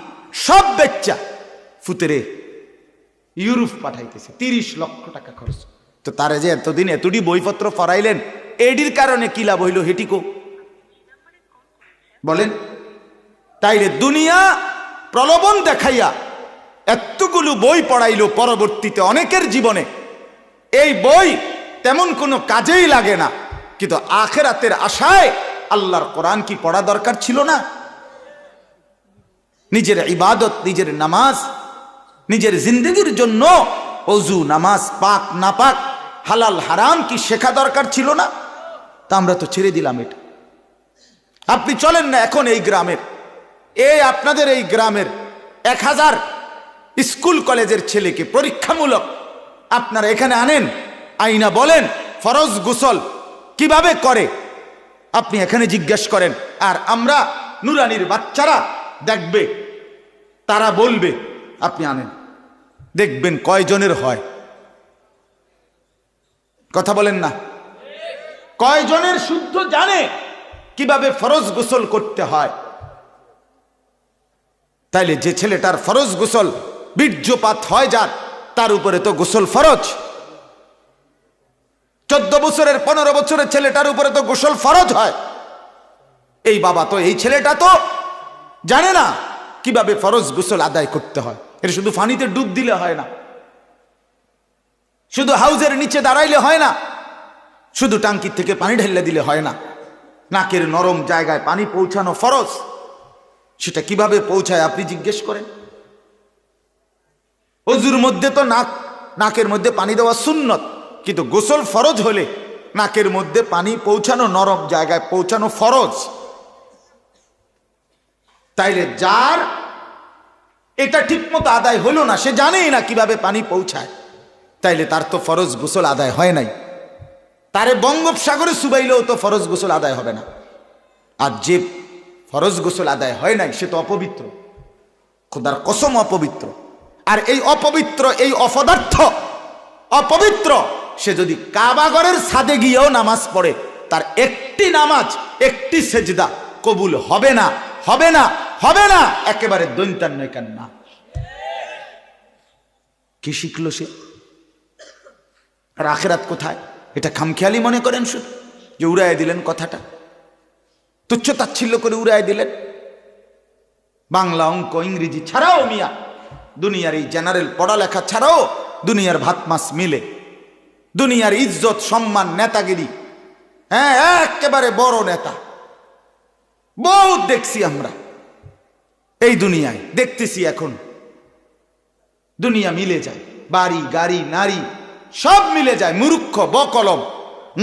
সব বেচ্চা ফুতেরে ইউরোপ পাঠাইতেছে, 30 লক্ষ টাকা খরচ। তো তারে যে এতদিন এতটি বইপত্র ফরাইলেন, এডির কারণে কি লাভ হইল হেটিকো বলেন? তাইলে দুনিয়া প্রলোভন দেখাইয়া এতগুলো বই পড়াইলো, পরবর্তীতে অনেকের জীবনে এই বই তেমন কোনো কাজেই লাগে না। কিন্তু আখিরাতের আশায় আল্লাহর কোরআন কি পড়া দরকার ছিল না? নিজের ইবাদত, নিজের নামাজ, নিজের জিন্দগির জন্য ওযু, নামাজ, পাক না পাক, হালাল হারাম কি শেখা দরকার ছিল না? তা আমরা তো ছেড়ে দিলাম এটা। আপনি চলেন না এখন এই গ্রামের, আপনাদের এই গ্রামের 1000 স্কুল কলেজের ছেলেকে পরীক্ষামূলক আপনারা এখানে আনেন, আইনা বলেন ফরজ গোসল কিভাবে করে, আপনি এখানে জিজ্ঞেস করেন। আর আমরা নুরানির বাচ্চারা দেখবে, তারা বলবে, আপনি আনেন, দেখবেন কয়জনের হয়। কথা বলেন না? কয়জনের শুদ্ধ জানে কিভাবে ফরজ গোসল করতে হয়? তাইলে যে ছেলেটার ফরজ গোসল বীর্যপাত হয় যার, তার উপরে তো গোসল ফরজ। 14 বছরের 15 বছরের ছেলেটার উপরে তো গোসল ফরজ হয়। এই বাবা তো, এই ছেলেটা তো জানে না কিভাবে ফরজ গোসল আদায় করতে হয়। এটা শুধু পানিতে ডুব দিলে হয় না, শুধু হাউজের নিচে দাঁড়াইলে হয় না, শুধু টাঙ্কির থেকে পানি ঢেলে দিলে হয় না। নাকের নরম জায়গায় পানি পৌঁছানো ফরজ। সেটা কিভাবে পৌঁছায় আপনি জিজ্ঞেস করেন। ওযুর মধ্যে তো নাকের মধ্যে পানি দেওয়া সুন্নত, কিন্তু গোসল ফরজ হলে নাকের মধ্যে পানি পৌঁছানো, নরম জায়গায় পৌঁছানো ফরজ। তাইলে যার এটা ঠিকমতো আদায় হলো না, সে জানেই না কিভাবে পানি পৌঁছায়, তাইলে তার তো ফরজ গোসল আদায় হয় নাই। তারে বঙ্গোপসাগরে সুবাইলেও তো ফরজ গোসল আদায় হবে না। আর যে ফরজ গোসল আদায় হয় নাই সে তো অপবিত্র, খোদার কসম অপবিত্র। আর এই অপবিত্র, এই অপদার্থ, অপবিত্র সে যদি কাবাগরের ছাদে গিয়েও নামাজ পড়ে, তার একটি নামাজ, একটি সেজদা কবুল হবে না, হবে না, হবে না, একেবারে দৈন্তান্নয়কার না। কি শিখলো সে? আর আখিরাত কোথায়? এটা খামখেয়ালি মনে করেন শুধু, যে উড়াই দিলেন কথাটা, তুচ্ছ তাচ্ছিল্য করে উড়াই দিলেন। বাংলা, অঙ্ক, ইংরেজি ছাড়াও মিয়া দুনিয়ার এই জেনারেল পড়ালেখা ছাড়াও দুনিয়ার ভাত মাছ মিলে, দুনিয়ার ইজ্জত, সম্মান, নেতাগিরি, হ্যাঁ একেবারে বড় নেতা বহুত দেখছি আমরা এই দুনিয়ায়, দেখতেছি এখন। দুনিয়া মিলে যায়, বাড়ি গাড়ি নারী সব মিলে যায়। মূর্খ বকলম,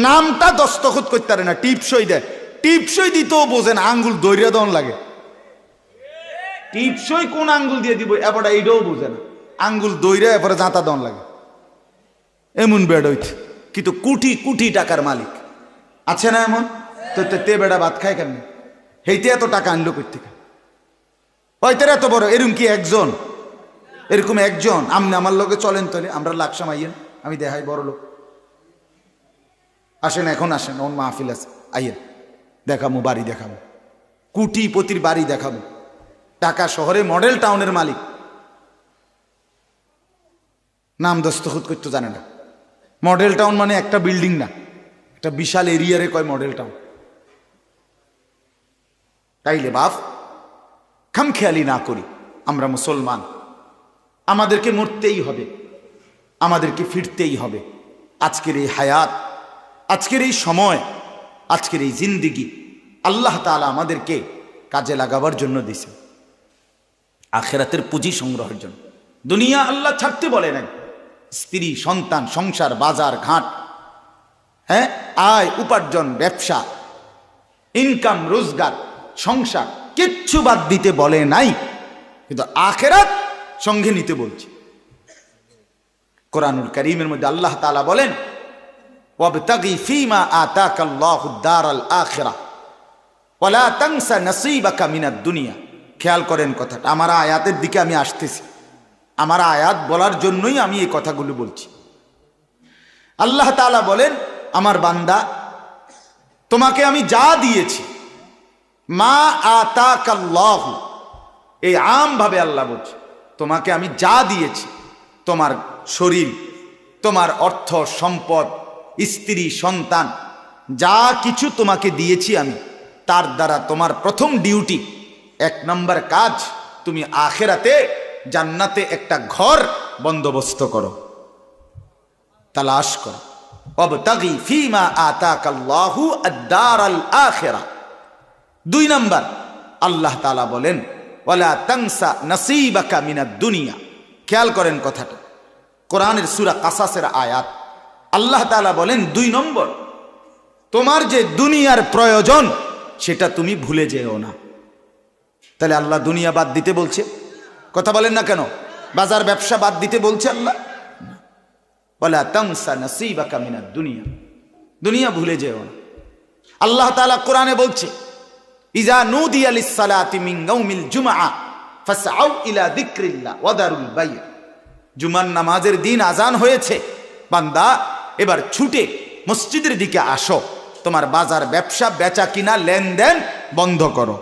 নামটা দস্তখত করতে পারে না, টিপসই দেয়। টিপসই দিতেও বোঝেন, আঙ্গুল দৈর্য দন লাগে। টিপসই কোন আঙ্গুল দিয়ে দিব এবারটা এইটাও বোঝে না, আঙ্গুল দৈর্য এরপরে জাঁতা দন লাগে। এমন বেড হইছে, কিন্তু কোটি কোটি টাকার মালিক আছে না এমন? তো তে বেড়া ভাত খায় কেন? হেইতে এত টাকা আনলো কই থেকে? হয়তো এত বড় এরকম কি একজন, এরকম একজন। আপনি আমার লোকে চলেন, তাহলে আমরা লাখ সামাইয়েন, আমি দেখাই বড় লোক। আসেন, এখন আসেন, ওর মাহফিল আছে, আইয়েন, দেখাবো বাড়ি, দেখাবো কোটিপতির বাড়ি দেখাবো। ঢাকা শহরে মডেল টাউনের মালিক, নাম দস্তখত করতে জানে না। মডেল টাউন মানে একটা বিল্ডিং না, একটা বিশাল এরিয়ারে কয় মডেল টাউন। তাইলে বাপ খামখেয়ালি না করি, আমরা মুসলমান, আমাদেরকে মরতেই হবে, আমাদেরকে ফিরতেই হবে। আজকের এই হায়াত, আজকের এই সময়, আজকের এই জিন্দিগি আল্লাহ তাআলা আমাদেরকে কাজে লাগাবার জন্য দিয়েছে, আখিরাতের পুঁজি সংগ্রহের জন্য। দুনিয়া আল্লাহ ছাড়তে বলে নাই। স্ত্রী, সন্তান, সংসার, বাজার ঘাট, হ্যাঁ, আয় উপার্জন, ব্যবসা, ইনকাম, রোজগার, সংসার কিচ্ছু বাদ দিতে বলে নাই, কিন্তু আখিরাত সঙ্গে নিতে বলছে। কোরআনুল কারীমের মধ্যে আল্লাহ তাআলা বলেন, ওয়াবতাগি ফীমা আতাকাল্লাহুদ দারাল আখিরাহ ওয়ালা তানসা নসীবাকা মিনাদ দুনিয়া। খেয়াল করেন কথাটা, আমার আয়াতের দিকে আমি আসতেছি, আমার আয়াত বলার জন্যই আমি এই কথাগুলো বলছি। আল্লাহ তাআলা বলেন, আমার বান্দা, তোমাকে আমি যা দিয়েছি, মা আতাকাল্লাহু, এই আমভাবে আল্লাহ বলছে, তোমাকে আমি যা দিয়েছি, তোমার শরীর, তোমার অর্থ সম্পদ, স্ত্রী, সন্তান, যা কিছু তোমাকে দিয়েছি আমি, তার দ্বারা তোমার প্রথম ডিউটি, এক নম্বর কাজ, তুমি আখিরাতে জান্নাতে একটা ঘর বন্দোবস্ত করো, তালাশ করো। ওয়াবতাগি ফীমা আতাকাল্লাহু আদ-দারাল আখিরাহ। দুই নম্বর আল্লাহ তাআলা বলেন, ওয়ালা তানসা নসীবাকা মিনাদ দুনিয়া। খেয়াল করেন কথাটা, কোরআনের সূরা কাসাসের আয়াত। আল্লাহ তাআলা বলেন, দুই নম্বর, তোমার যে দুনিয়ার প্রয়োজন সেটা তুমি ভুলে যেও না। তাহলে আল্লাহ দুনিয়া বাদ দিতে বলছে? কথা বলেন না কেন? বাজার ব্যবসা বাদ দিতে বলছে আল্লাহ? ওয়ালা তানসা নসীবাকা মিনাদ দুনিয়া, দুনিয়া ভুলে যেও না। আল্লাহ তাআলা কোরআনে বলছে, ইজা নুদিয়া লিস-সালাতি মিন ইয়াউমিল জুমআ ফাসআউ ইলা যিকরিল্লাহ ওয়া দারুল বাই'। জুমার নামাজের দিন আজান হয়েছে, বান্দা এবার ছুটে মসজিদের দিকে আসো, তোমার বাজার ব্যবসা বেচা কিনা লেনদেন বন্ধ করো।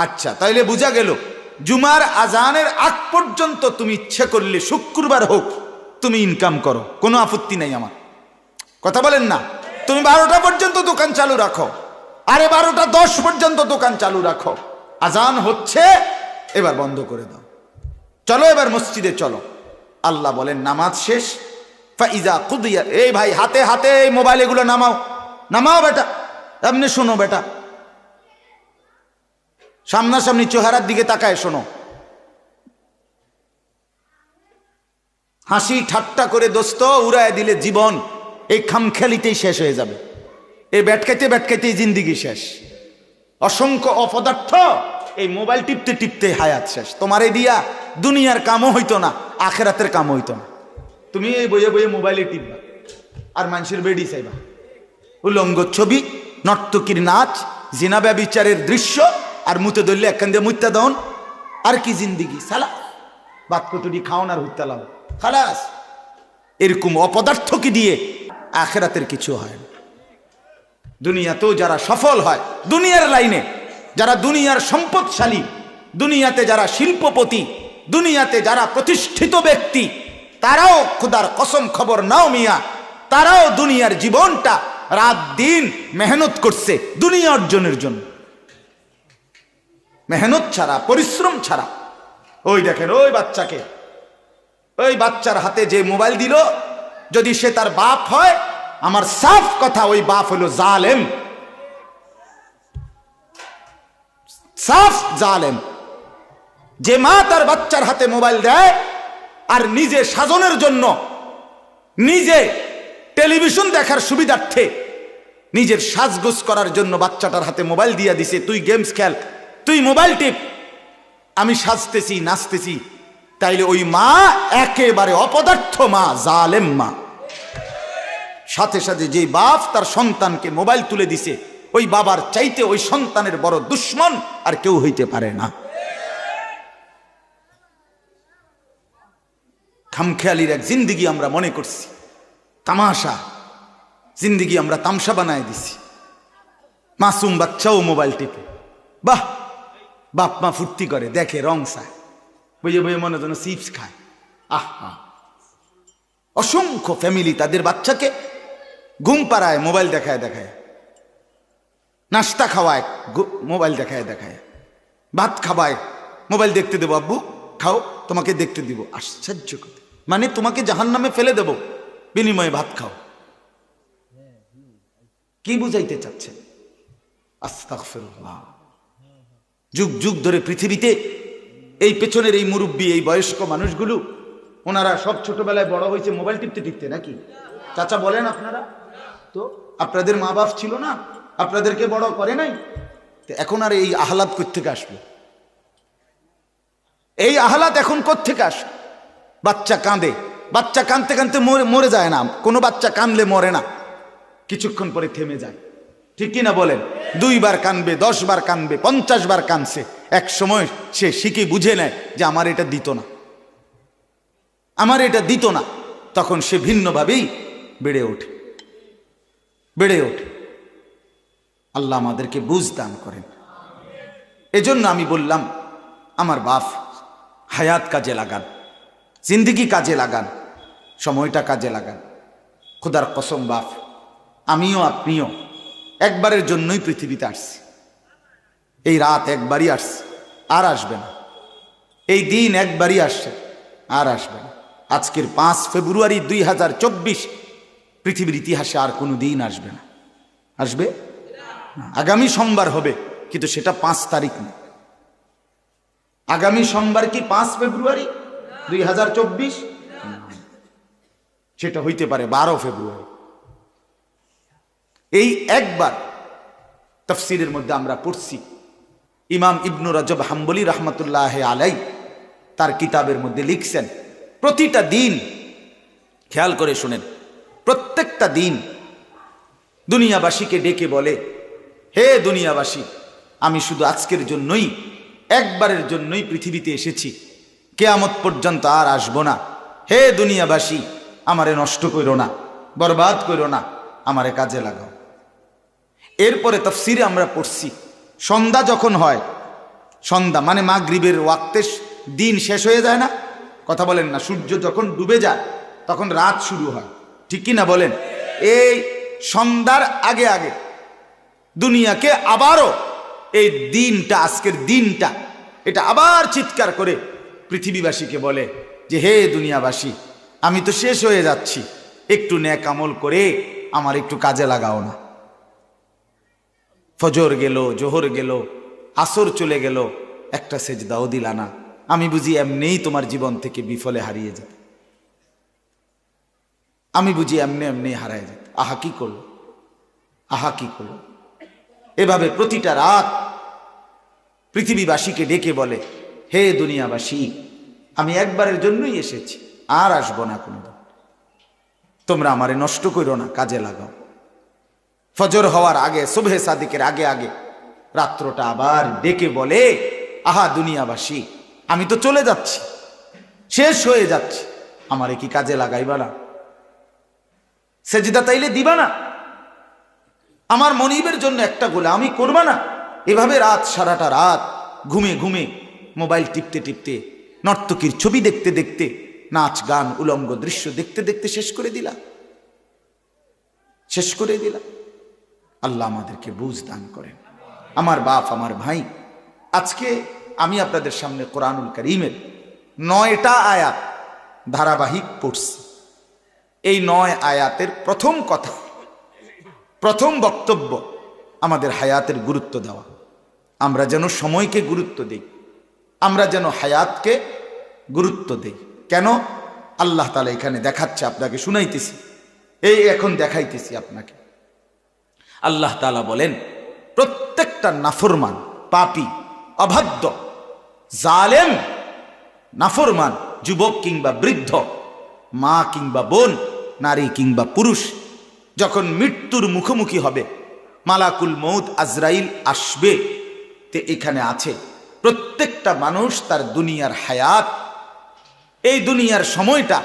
আচ্ছা, তাইলে বোঝা গেল জুমার আজানের আগ পর্যন্ত তুমি ইচ্ছে করলে শুক্রবার হোক তুমি ইনকাম করো, কোনো আপত্তি নাই আমার। কথা বলেন না? তুমি 12টা পর্যন্ত দোকান চালু রাখো, আরে 12টা 10 পর্যন্ত দোকান চালু রাখো, আজান হচ্ছে এবার বন্ধ করে দাও, চলো এবার মসজিদে চলো। আল্লাহ বলেন, নামাজ শেষ, ফাইজা কুদিয়া। এই ভাই, হাতে হাতে এই মোবাইল এগুলো নামাও, নামাও বেটা, এমনি শোনো বেটা, সামনাসামনি চেহারার দিকে তাকায় শোনো। হাসি ঠাট্টা করে দোস্ত উড়ায় দিলে জীবন এই খামখেয়ালিতেই শেষ হয়ে যাবে। এই ব্যাটকাইতে ব্যাটকাইতেই জিন্দিগি শেষ। অসংখ্য অপদার্থ এই মোবাইল টিপতে টিপতে হায়াত শেষ। তোমার এই দিয়া দুনিয়ার কামও হইতো না, আখেরাতের কামও হইতো না। তুমি এই বইয়ে বইয়ে মোবাইলে টিপবা আর মানুষের বেডি চাইবা, উলঙ্গ ছবি, নর্তকীর নাচ, জিনা ব্যভিচারের দৃশ্য, আর মুতে ধরলে একখান দিয়ে মুত্যা দাও। আর কি জিন্দিগি? সালা বাত কতটি খাওন আর হত্যা লাও, খালাস। এরকম অপদার্থকে দিয়ে আখেরাতের কিছু হয় না। দুনিয়াতেও যারা সফল হয়, দুনিয়ার লাইনে যারা দুনিয়ার সম্পদশালী, দুনিয়াতে যারা শিল্পপতি, দুনিয়াতে যারা প্রতিষ্ঠিত ব্যক্তি, তারাও খুদার কসম খবর নাও মিয়া, তারাও দুনিয়ার জীবনটা রাত দিন মেহনত করছে দুনিয়া অর্জনের জন্য। মেহনত ছাড়া, পরিশ্রম ছাড়া। ওই দেখেন ওই বাচ্চাকে, ওই বাচ্চার হাতে যে মোবাইল দিল, যদি সে তার বাপ হয়, আমার সাফ কথা, ওই বাপ হলো জালেম, সাফ জালেম। যে মা তার বাচ্চার হাতে মোবাইল দেয়, আর নিজে সাজনের জন্য, নিজে টেলিভিশন দেখার সুবিধার্থে, নিজের সাজগোজ করার জন্য বাচ্চাটার হাতে মোবাইল দিয়া দিছে, তুই গেমস খেল, তুই মোবাইল টিপ, আমি সাজতেছি নাচতেছি। তাইলে ওই মা একেবারে অপদার্থ মা, জালেম মা। সাথে সাথে যে বাপ তার সন্তানকে মোবাইল তুলে দিছে, ওই বাবার চাইতে ওই সন্তানের বড় দুশ্মন আর কেউ হইতে পারে না। খামখেয়ালির এক জিন্দিগি আমরা মনে করছি তামাশা, জিন্দিগি আমরা তামসা বানায় দিছি। মাসুম বাচ্চাও মোবাইল টিপে, বাহ, বাপ মা ফুর্তি করে, দেখে, রং চায়, বইয়ে বইয়ে মনে যেন চিপস খায়। আহা, অসংখ্য ফ্যামিলি তাদের বাচ্চাকে ঘুম পাড়ায় মোবাইল দেখায় দেখায়, নাস্তা খাওয়ায় মোবাইল দেখায় দেখায়, ভাত খাওয়ায় মোবাইল দেখতে দেবো, আব্বু খাও, তোমাকে দেখতে দিব। আশ্চর্য কথা, মানে তোমাকে জাহান্নামে ফেলে দেব, বিনিময়ে ভাত খাও। কি বুঝাইতে চাচ্ছেন? আস্তাগফিরুল্লাহ। যুগ যুগ ধরে পৃথিবীতে এই পেছনের এই মুরব্বী, এই বয়স্ক মানুষগুলো, ওনারা সব ছোটবেলায় বড় হয়েছে মোবাইল টিপতে টিপতে, নাকি চাচা বলেন আপনারা? তো আপনাদের মা বাপ ছিল না, আপনাদেরকে বড় করে নাই, তো এখন আর এই আহ্লাদ কোত্থেকে আসবে? এই আহ্লাদ এখন কোত্থেকে আসবে? বাচ্চা কাঁদে, বাচ্চা কাঁদতে কাঁদতে মরে যায় না, কোনো বাচ্চা কাঁদলে মরে না, কিছুক্ষণ পরে থেমে যায়, ঠিক কিনা বলেন? 2 বার কাঁদবে, 10 বার কাঁদবে, 50 বার কাঁদছে, এক সময় সে শিখে বুঝে নেয় যে আমার এটা দিত না, আমার এটা দিত না, তখন সে ভিন্নভাবেই বেড়ে ওঠে, বেড়ে ওঠে। আল্লাহ আমাদেরকে বুঝ দান করেন। এজন্য আমি বললাম, আমার বাপ, হায়াত কাজে লাগান, জিন্দিগি কাজে লাগান, সময়টা কাজে লাগান। খোদার কসম বাপ, আমিও আপনিও একবারের জন্যই পৃথিবীতে আসছি। এই রাত একবারই আসছে, আর আসবে না। এই দিন একবারই আসছে, আর আসবে না। আজকের 5 ফেব্রুয়ারি 2024 পৃথিবীর ইতিহাসে আর কোনো দিন আসবে না। আসবে? আগামী সোমবার হবে, কিন্তু সেটা 5 তারিখ না। আগামী সোমবার কি 5 ফেব্রুয়ারি 2024? সেটা হইতে পারে 12 ফেব্রুয়ারি। এই একবার তাফসীরের মধ্যে আমরা পড়ছি, ইমাম ইবনু রজব হাম্বলি রহমতুল্লাহ আলাই তার কিতাবের মধ্যে লিখছেন, প্রতিটা দিন, খেয়াল করে শুনেন, প্রত্যেকটা দিন দুনিয়াবাসীকে ডেকে বলে, হে দুনিয়াবাসী, আমি শুধু আজকের জন্যই, একবারের জন্যই পৃথিবীতে এসেছি, কিয়ামত পর্যন্ত আর আসবো না। হে দুনিয়াবাসী, আমারে নষ্ট করো না, বরবাদ করো না, আমারে কাজে লাগাও। এরপরে তাফসীরে আমরা পড়ছি, সন্ধ্যা যখন হয়, সন্ধ্যা মানে মাগরিবের ওয়াক্তে দিন শেষ হয়ে যায় না, কথা বলেন না, সূর্য যখন ডুবে যায় তখন রাত শুরু হয়, ঠিক কি না বলেন? এই সন্ধ্যার আগে আগে দুনিয়াকে আবারও এই দিনটা, আজকের দিনটা, এটা আবার চিৎকার করে পৃথিবীবাসীকে বলে যে, হে দুনিয়াবাসী, আমি তো শেষ হয়ে যাচ্ছি, একটু নেক আমল করে আমার একটু কাজে লাগাও না। ফজর গেল, জোহর গেল, আসর চলে গেল, একটা সেজদাও দিলা না, আমি বুঝি এমনিই তোমার জীবন থেকে বিফলে হারিয়ে যেত, আমি বুঝি এমনি এমনি হারায় যেত। আহা কি করলো, আহা কি করলো। এভাবে প্রতিটা রাত পৃথিবীবাসীকে ডেকে বলে, হে দুনিয়াবাসী, আমি একবারের জন্যই এসেছি, আর আসবো না কোনোদিন, তোমরা আমারে নষ্ট করো না, কাজে লাগাও। ফজর হওয়ার আগে, সুবহে সাদিকের আগে আগে রাত্রটা আবার ডেকে বলে, আহা দুনিয়াবাসী, আমি তো চলে যাচ্ছি, শেষ হয়ে যাচ্ছি, আমারে কি কাজে লাগাইবা না? সেজদা তাইলে দিবা না? আমার মনিবের জন্য একটা গোলামি করবা না? এভাবে রাত, সারাটা রাত ঘুমে ঘুমে, মোবাইল টিপতে টিপতে, নর্তকীর ছবি দেখতে দেখতে, নাচ গান উলঙ্গ দৃশ্য দেখতে দেখতে শেষ করে দিলা, শেষ করে দিলা। আল্লাহ আমাদেরকে বুঝ দান করেন। আমার বাপ, আমার ভাই, আজকে আমি আপনাদের সামনে কোরআনুল কারীমের 9টা আয়াত ধারাবাহিক পড়ছি। এই 9 আয়াতের প্রথম কথা, প্রথম বক্তব্য, আমাদের হায়াতের গুরুত্ব দেওয়া। আমরা যেন সময়কে গুরুত্ব দিই, আমরা যেন হায়াতকে গুরুত্ব দিই। কেন? আল্লাহ তাআলা এখানে দেখাচ্ছে, আপনাকে শুনাইতেছি, এই এখন দেখাইতেছি আপনাকে। আল্লাহ তাআলা বলেন, প্রত্যেকটা নাফরমান, পাপী, অবাধ্য, জালেম, নাফরমান, যুবক কিংবা বৃদ্ধ, মা কিংবা বোন, নারী কিংবা পুরুষ, যখন মৃত্যুর মুখোমুখি হবে, মালাকুল মউত আজরাইল আসবে, তে এখানে আছে প্রত্যেকটা মানুষ তার দুনিয়ার হায়াত, এই দুনিয়ার সময়টা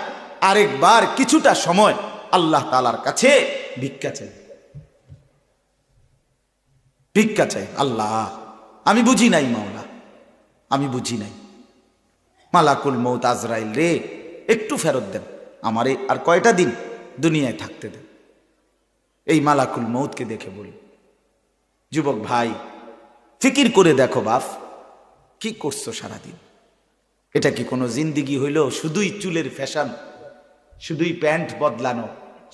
আরেকবার কিছুটা সময় আল্লাহ তাআলার কাছে ভিক্ষা চাই, ভিক্ষা চাই। আল্লাহ, আমি বুঝি নাই মাওলা, আমি বুঝি নাই, মালাকুল মউত আজরাইল রে, একটু ফেরত দেন, আমারে আর কয়টা দিন দুনিয়ায় থাকতে দেন। এই মালাকুল মউতকে দেখে বলি, যুবক ভাই, ফিকির করে দেখো বাপ, কি করছো সারাদিন? এটা কি কোনো জিন্দিগি হইল? শুধুই চুলের ফ্যাশন, শুধুই প্যান্ট বদলানো,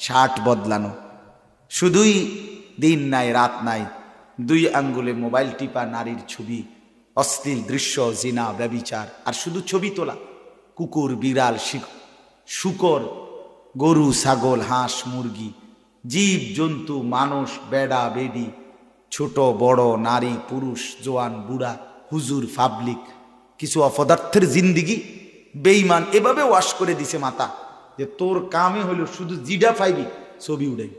শার্ট বদলানো, শুধুই দিন নাই রাত নাই, 2 আঙ্গুলে মোবাইল টিপা, নারীর ছবি, অশ্লীল দৃশ্য, জিনা, ব্যভিচার, আর শুধু ছবি তোলা, কুকুর, বিড়াল, শূকর, গরু, ছাগল, হাঁস, মুরগি, জীব জন্তু, মানুষ, বেড়া বেডি, ছোট বড়, নারী পুরুষ, জোয়ান বুড়া, হুজুর, পাবলিক, কিছু অপদার্থের জিন্দিগি। বেঈমান এভাবে ওয়াশ করে দিছে মাথা, যে তোর কামে হইল শুধু জিডা পাইবি, ছবি উড়াই,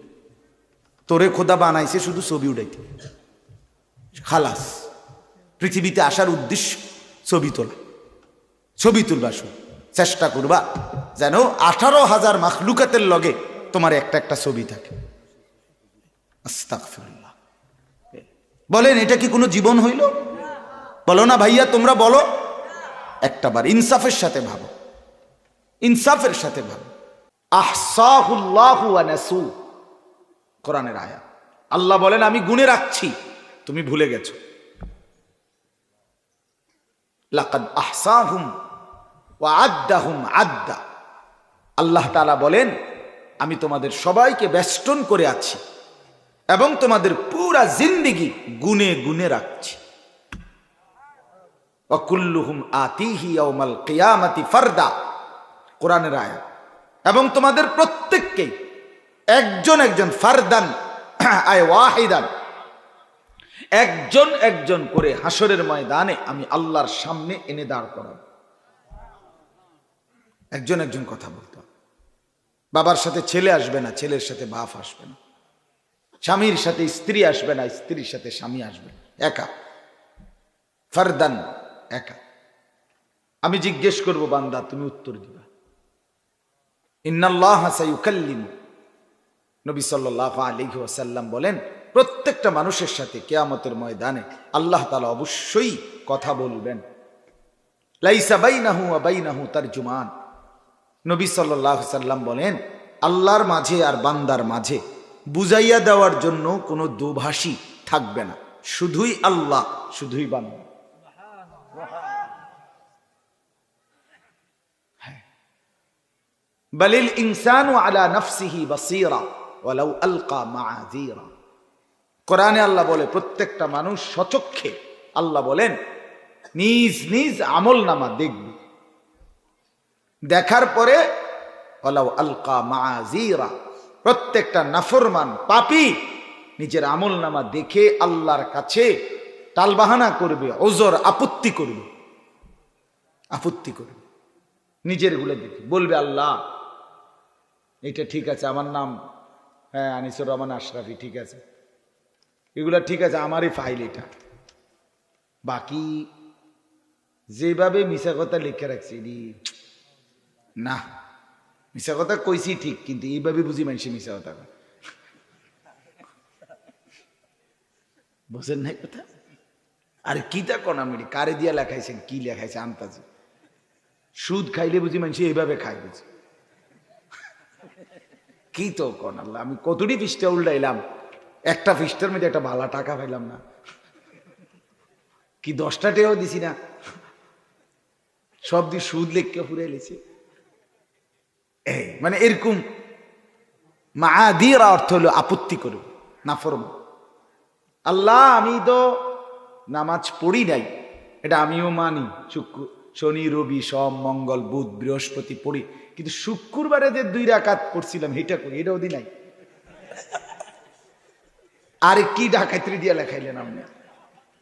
তোরে খোদা বানাইছে শুধু ছবি উড়াইতে, খালাস। পৃথিবীতে আসার উদ্দেশ্য ছবি তোলা, ছবি তুলবা, শুধু চেষ্টা করবা যেন 18,000 মাখলুকাতের লগে তোমার একটা একটা ছবি থাকে। আস্তাগফিরুল্লাহ। বলেন, এটা কি কোনো জীবন হইল? বলো না ভাইয়া, তোমরা বলো একটাবার, ইনসাফের সাথে ভাবো, ইনসাফের সাথে ভাবো। আহসাহুল্লাহু ওয়া নাসু, কোরআনের আয়াত। আল্লাহ বলেন, আমি গুনে রাখছি, তুমি ভুলে গেছো। লাকাদ আহসাহুম ওয়া আদ্দাহুম আদ্দা। আল্লাহ তাআলা বলেন, আমি তোমাদের সবাইকে বেষ্টন করে আছি এবং তোমাদের পুরা জিন্দেগি গুনে গুনে রাখছি। ওয়া কুল্লুহুম আতিহি ইয়াউমাল কিয়ামাতি ফারদা, কোরআনের আয়াত। এবং তোমাদের প্রত্যেককে একজন একজন, ফারদান আয় ওয়াহিদান, একজন একজন করে হাসরের ময়দানে আমি আল্লাহর সামনে এনে দাঁড় করাব। একজন একজন কথা বলতে হবে। বাবার সাথে ছেলে আসবে না, ছেলের সাথে বাপ আসবে না, স্বামীর সাথে স্ত্রী আসবে না, স্ত্রীর সাথে স্বামী আসবে না, একা, ফারদান, একা। আমি জিজ্ঞেস করব, বান্দা তুমি উত্তর দিবা। ইন্নাল্লাহা সায়ুকাল্লিমু, নবী সাল্লাল্লাহু আলাইহি ওয়াসাল্লাম বলেন, প্রত্যেকটা মানুষের সাথে কিয়ামতের ময়দানে আল্লাহ তাআলা অবশ্যই কথা বলবেন। লাইসা বাইনাহু ওয়া বাইনাহু তারজুমান, নবী সাল্লাল্লাহু আলাইহি ওয়াসাল্লাম বলেন, আল্লাহর মাঝে আর বান্দার মাঝে বুঝাইয়া দেওয়ার জন্য কোনো দোভাষী থাকবে না, শুধুই আল্লাহ, শুধুই বান্দা। বালিল ইনসানু আলা নাফসিহি বাসীরা ওয়ালাউ আলকা মাআযীরা। কোরআনে আল্লাহ বলে, প্রত্যেকটা মানুষ সচক্ষে, আল্লাহ বলেন, নিজ নিজ আমল নামা দেখবে, দেখার পরে ওয়ালাউ আলকা মাআযীরা, প্রত্যেকটা নাফরমান পাপী নিজের আমল নামা দেখে আল্লাহর কাছে টালবাহানা করবে, ওজর আপত্তি করবে, আপত্তি করবে, নিজের গুলো দেখে বলবে, আল্লাহ এটা ঠিক আছে, আমার নাম হ্যাঁ আনিসুর রহমান আশরাফি, ঠিক আছে, এগুলা ঠিক আছে, আমারই ফাইল এটা, বাকি যেভাবে মিশা কথা লিখে রাখছি না, মিশা কথা কইছি ঠিক, কিন্তু এইভাবে বুঝি মানুষ মিশা কথা বুঝেন নাই কথা। আরে কিতা কনামিডি, কারে দিয়া লেখাইছেন, কি লেখাইছে আন্তাজি, সুদ খাইলে বুঝি মানুষ এইভাবে খাই, বুঝি কি তো কন আল্লাহ। আমি কতটি পৃষ্ঠা উল্টাইলাম, একটা পৃষ্ঠার মধ্যে একটা ভালো টাকা পাইলাম না, কি 10টা টাকাও দিছি না, সব দিয়ে সুদ লেখকে ফুরাই লেছে। এই মানে এরকম মাআযীরা অর্থ হলো আপত্তি করবে, নাফরমান। আল্লাহ আমি তো নামাজ পড়ি নাই, এটা আমিও মানি, শনি রবি সোম মঙ্গল বুধ বৃহস্পতি পড়ি, কিন্তু শুক্রবারে যে 2 রাকাত পড়ছিলাম এটা করি, এটাও দি নাই। আরে কি ডাকাইত্রি দিয়া লেখাইলেন আপনি,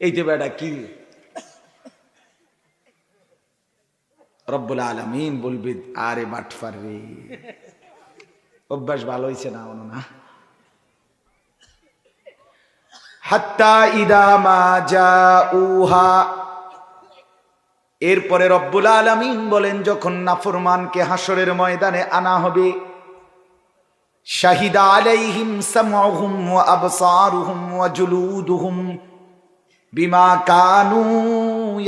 এই যে বেটা কি। রব্বুল আলামিন বলবে আরে বাটফার রে, অভ্যাস ভালো হয়েছে না না। হাত্তা ইদা মা জাউহা, এরপরে রব্বুল আলামিন বলেন যখন নাফরমানকে হাসরের ময়দানে আনা হবে, শাহিদা আলাইহিম সামউহুম ওয়া আবসারুহুম ওয়া জুলুদুহুম বিমা কানু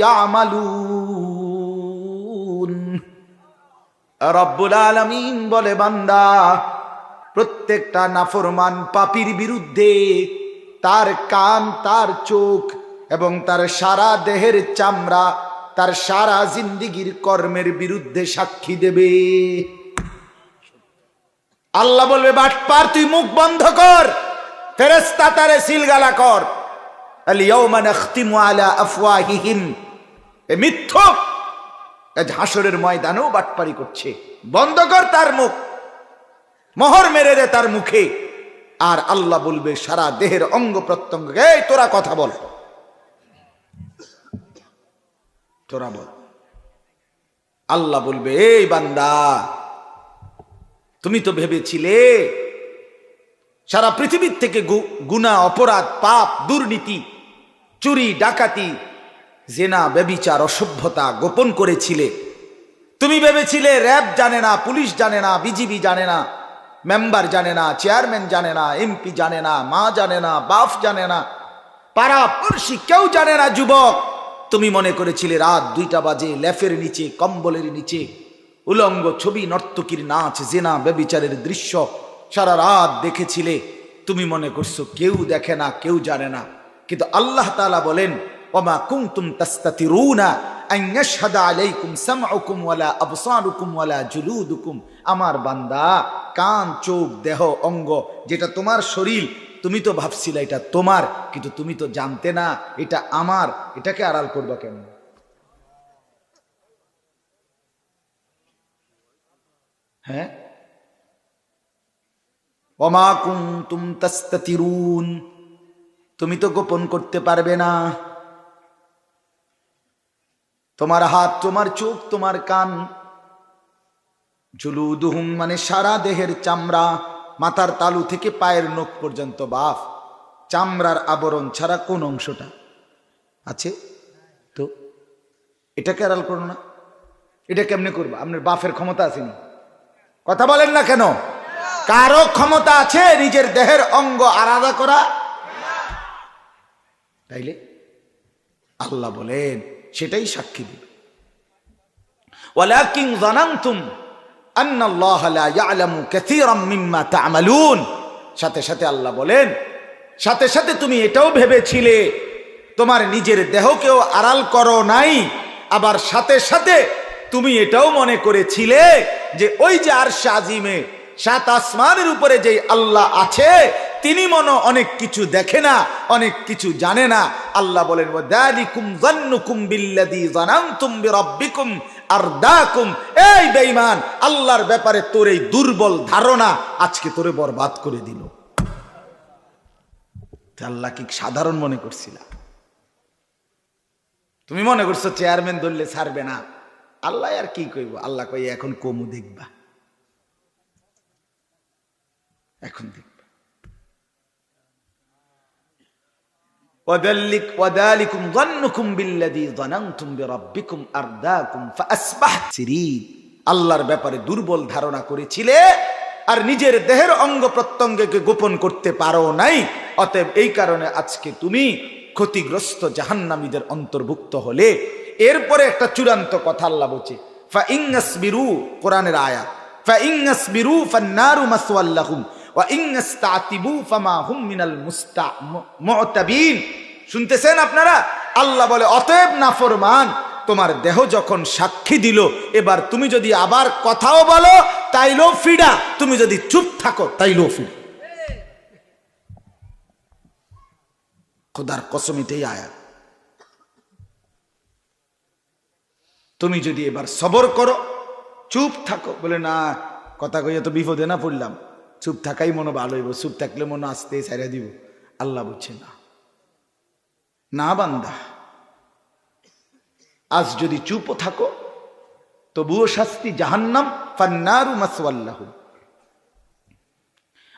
ইয়ামালুন। রব্বুল আলামিন বলে বান্দা, প্রত্যেকটা নাফরমান পাপীর বিরুদ্ধে তার কান, তার চোখ এবং তার সারা দেহের চামড়া, তার সারা জিন্দিগির কর্মের বিরুদ্ধে সাক্ষী দেবে। আল্লাহ বলবে বাটপার তুই মুখ বন্ধ কর, ফেরেশতা তারে সিলগালা কর। আল ইয়াউমা নাখতিমু আলা আফওয়াহিহিম, এ মিথ্যক আজ হাসরের ময়দানেও বাটপারি করছে, বন্ধ কর তার মুখ, মোহর মেরে দে তার মুখে। আর আল্লাহ বলবে সারা দেহের অঙ্গ প্রত্যঙ্গ, এই তোরা কথা বল, তোরা বল। আল্লাহ বলবে এই বান্দা, তুমি তো ভেবেছিলে সারা পৃথিবীর থেকে গুনাহ, অপরাধ, পাপ, দুর্নীতি, চুরি, ডাকাতি, জেনা, ব্যভিচার, অসভ্যতা গোপন করেছিলে। তুমি ভেবেছিলে র্যাব জানে না, পুলিশ জানে না, বিজিবি জানে না, মেম্বার জানে না, চেয়ারম্যান জানে না, এমপি জানে না, মা জানে না, বাপ জানে না, পাড়া পড়শি কেউ জানে না। যুবক, তুমি মনে করেছিলে রাত 2টা বাজে লেফের নিচে, কম্বলের নিচে উলঙ্গ ছবি, নর্তকীর নাচ, জেনা, ব্যভিচারের দৃশ্য সারা রাত দেখেছিলে। তুমি মনে করছো কেউ দেখে না, কেউ জানে না। কিন্তু আল্লাহ তাআলা বলেন ওমা কুনতুম তাস্তাতিরুনা আন ইয়াশহাদা আলাইকুম সামউকুম ওয়ালা আবসারুকুম ওয়ালা জুলুদুকুম। আমার বান্দা, কান, চোখ, দেহ, অঙ্গ যেটা তোমার শরীর, তুমি তো ভাবছিলে এটা তোমার, কিন্তু তুমি তো জানতে না এটা আমার। এটাকে আড়াল করবা কেন? হ্যাঁ, ওমা কুনতুম তাস্তাতিরুন, তুমি তো গোপন করতে পারবে না। তোমার হাত, তোমার চোখ, তোমার কান, জুলুদুহুম মানে সারা দেহের চামড়া, মাথার তালু থেকে পায়ের নখ পর্যন্ত। বাপ, চামড়ার আবরণ ছাড়া কোন অংশটা আছে? তো এটাকে আড়াল করো না। এটা কেমনে করবা? আপনার বাপের ক্ষমতা আসেনি? কথা বলেন না কেন? কারো ক্ষমতা আছে নিজের দেহের অঙ্গ আলাদা করা? তাইলে আল্লাহ বলেন সেটাই সাক্ষী দিবে। ওয়ালাকিন যানানতুম আন্নাল্লাহা লা ইয়ালামু কাসীরাম মিম্মা তা'মালুন। সাথে সাথে আল্লাহ বলেন, সাথে সাথে তুমি এটাও ভেবেছিলে তোমার নিজের দেহকেও আড়াল করো নাই, আবার সাথে সাথে তুমি এটাও মনে করেছিলে যে ওই যে আরশে আজিমে 7 আসমানের উপরে যে আল্লাহ আছে তিনি মনে অনেক কিছু দেখে না, অনেক কিছু জানে না। আল্লাহ বলেন ওয়াদালিকুম যান্নুকুম বিল্লাযী যানানতুম বিরাব্বিকুম আরদাকুম। এই বেঈমান, আল্লাহর ব্যাপারে তোর এই দুর্বল ধারণা আজকে তোরে বরবাদ করে দিল। আল্লাহ কি সাধারণ মনে করছিলা? তুমি মনে করছো চেয়ারম্যান ধরলে ছাড়বে না। আল্লাহ আর কি কইব? আল্লাহ কই এখন কমু দেখবা, এখন দেখবা। ওয়াদালিকুম যান্নুকুম বিল্লাযী যানানতুম বিরাব্বিকুম আরদাকুম ফাআসবাহতিরিন। আল্লাহর ব্যাপারে দুর্বল ধারণা করেছিলে আর নিজের দেহের অঙ্গ প্রত্যঙ্গকে গোপন করতে পারো নাই। অতএব এই কারণে আজকে তুমি ক্ষতিগ্রস্ত জাহান্নামীদের অন্তর্ভুক্ত হলে। এরপরে একটা চূড়ান্ত কথা আল্লাহ বলছে ফাইন্নাসবিরু, কোরআনের আয়াত, ফাইন্নাসবিরু ফান্নারু মাসওয়াল লাহুম ওয়া ইন্নাস্তাতিবু ফামা হুম মিনাল মুতাবিন। শুনতেছেন আপনারা? আল্লাহ বলে অতএব নাফরমান, তোমার দেহ যখন সাক্ষী দিল, এবার তুমি যদি আবার কথাও বলো তাইলেও ফিডা, তুমি যদি চুপ থাকো তাইলেও ফিডা। খোদার কসম, এটাই আয়াত। তুমি যদি এবার সবর করো, চুপ থাকো, বলে না কথা কইয়া তো বিপদে না পড়লাম, চুপ থাকাই মনে ভালো হইব, চুপ থাকলে মনে আসতে ছাইরা দিব। আল্লাহ বুঝছে না, না বান্দা, আজ যদি চুপও থাকো তবুও শাস্তি জাহান্নাম, ফান্নারু মাসওয়াল্লাহু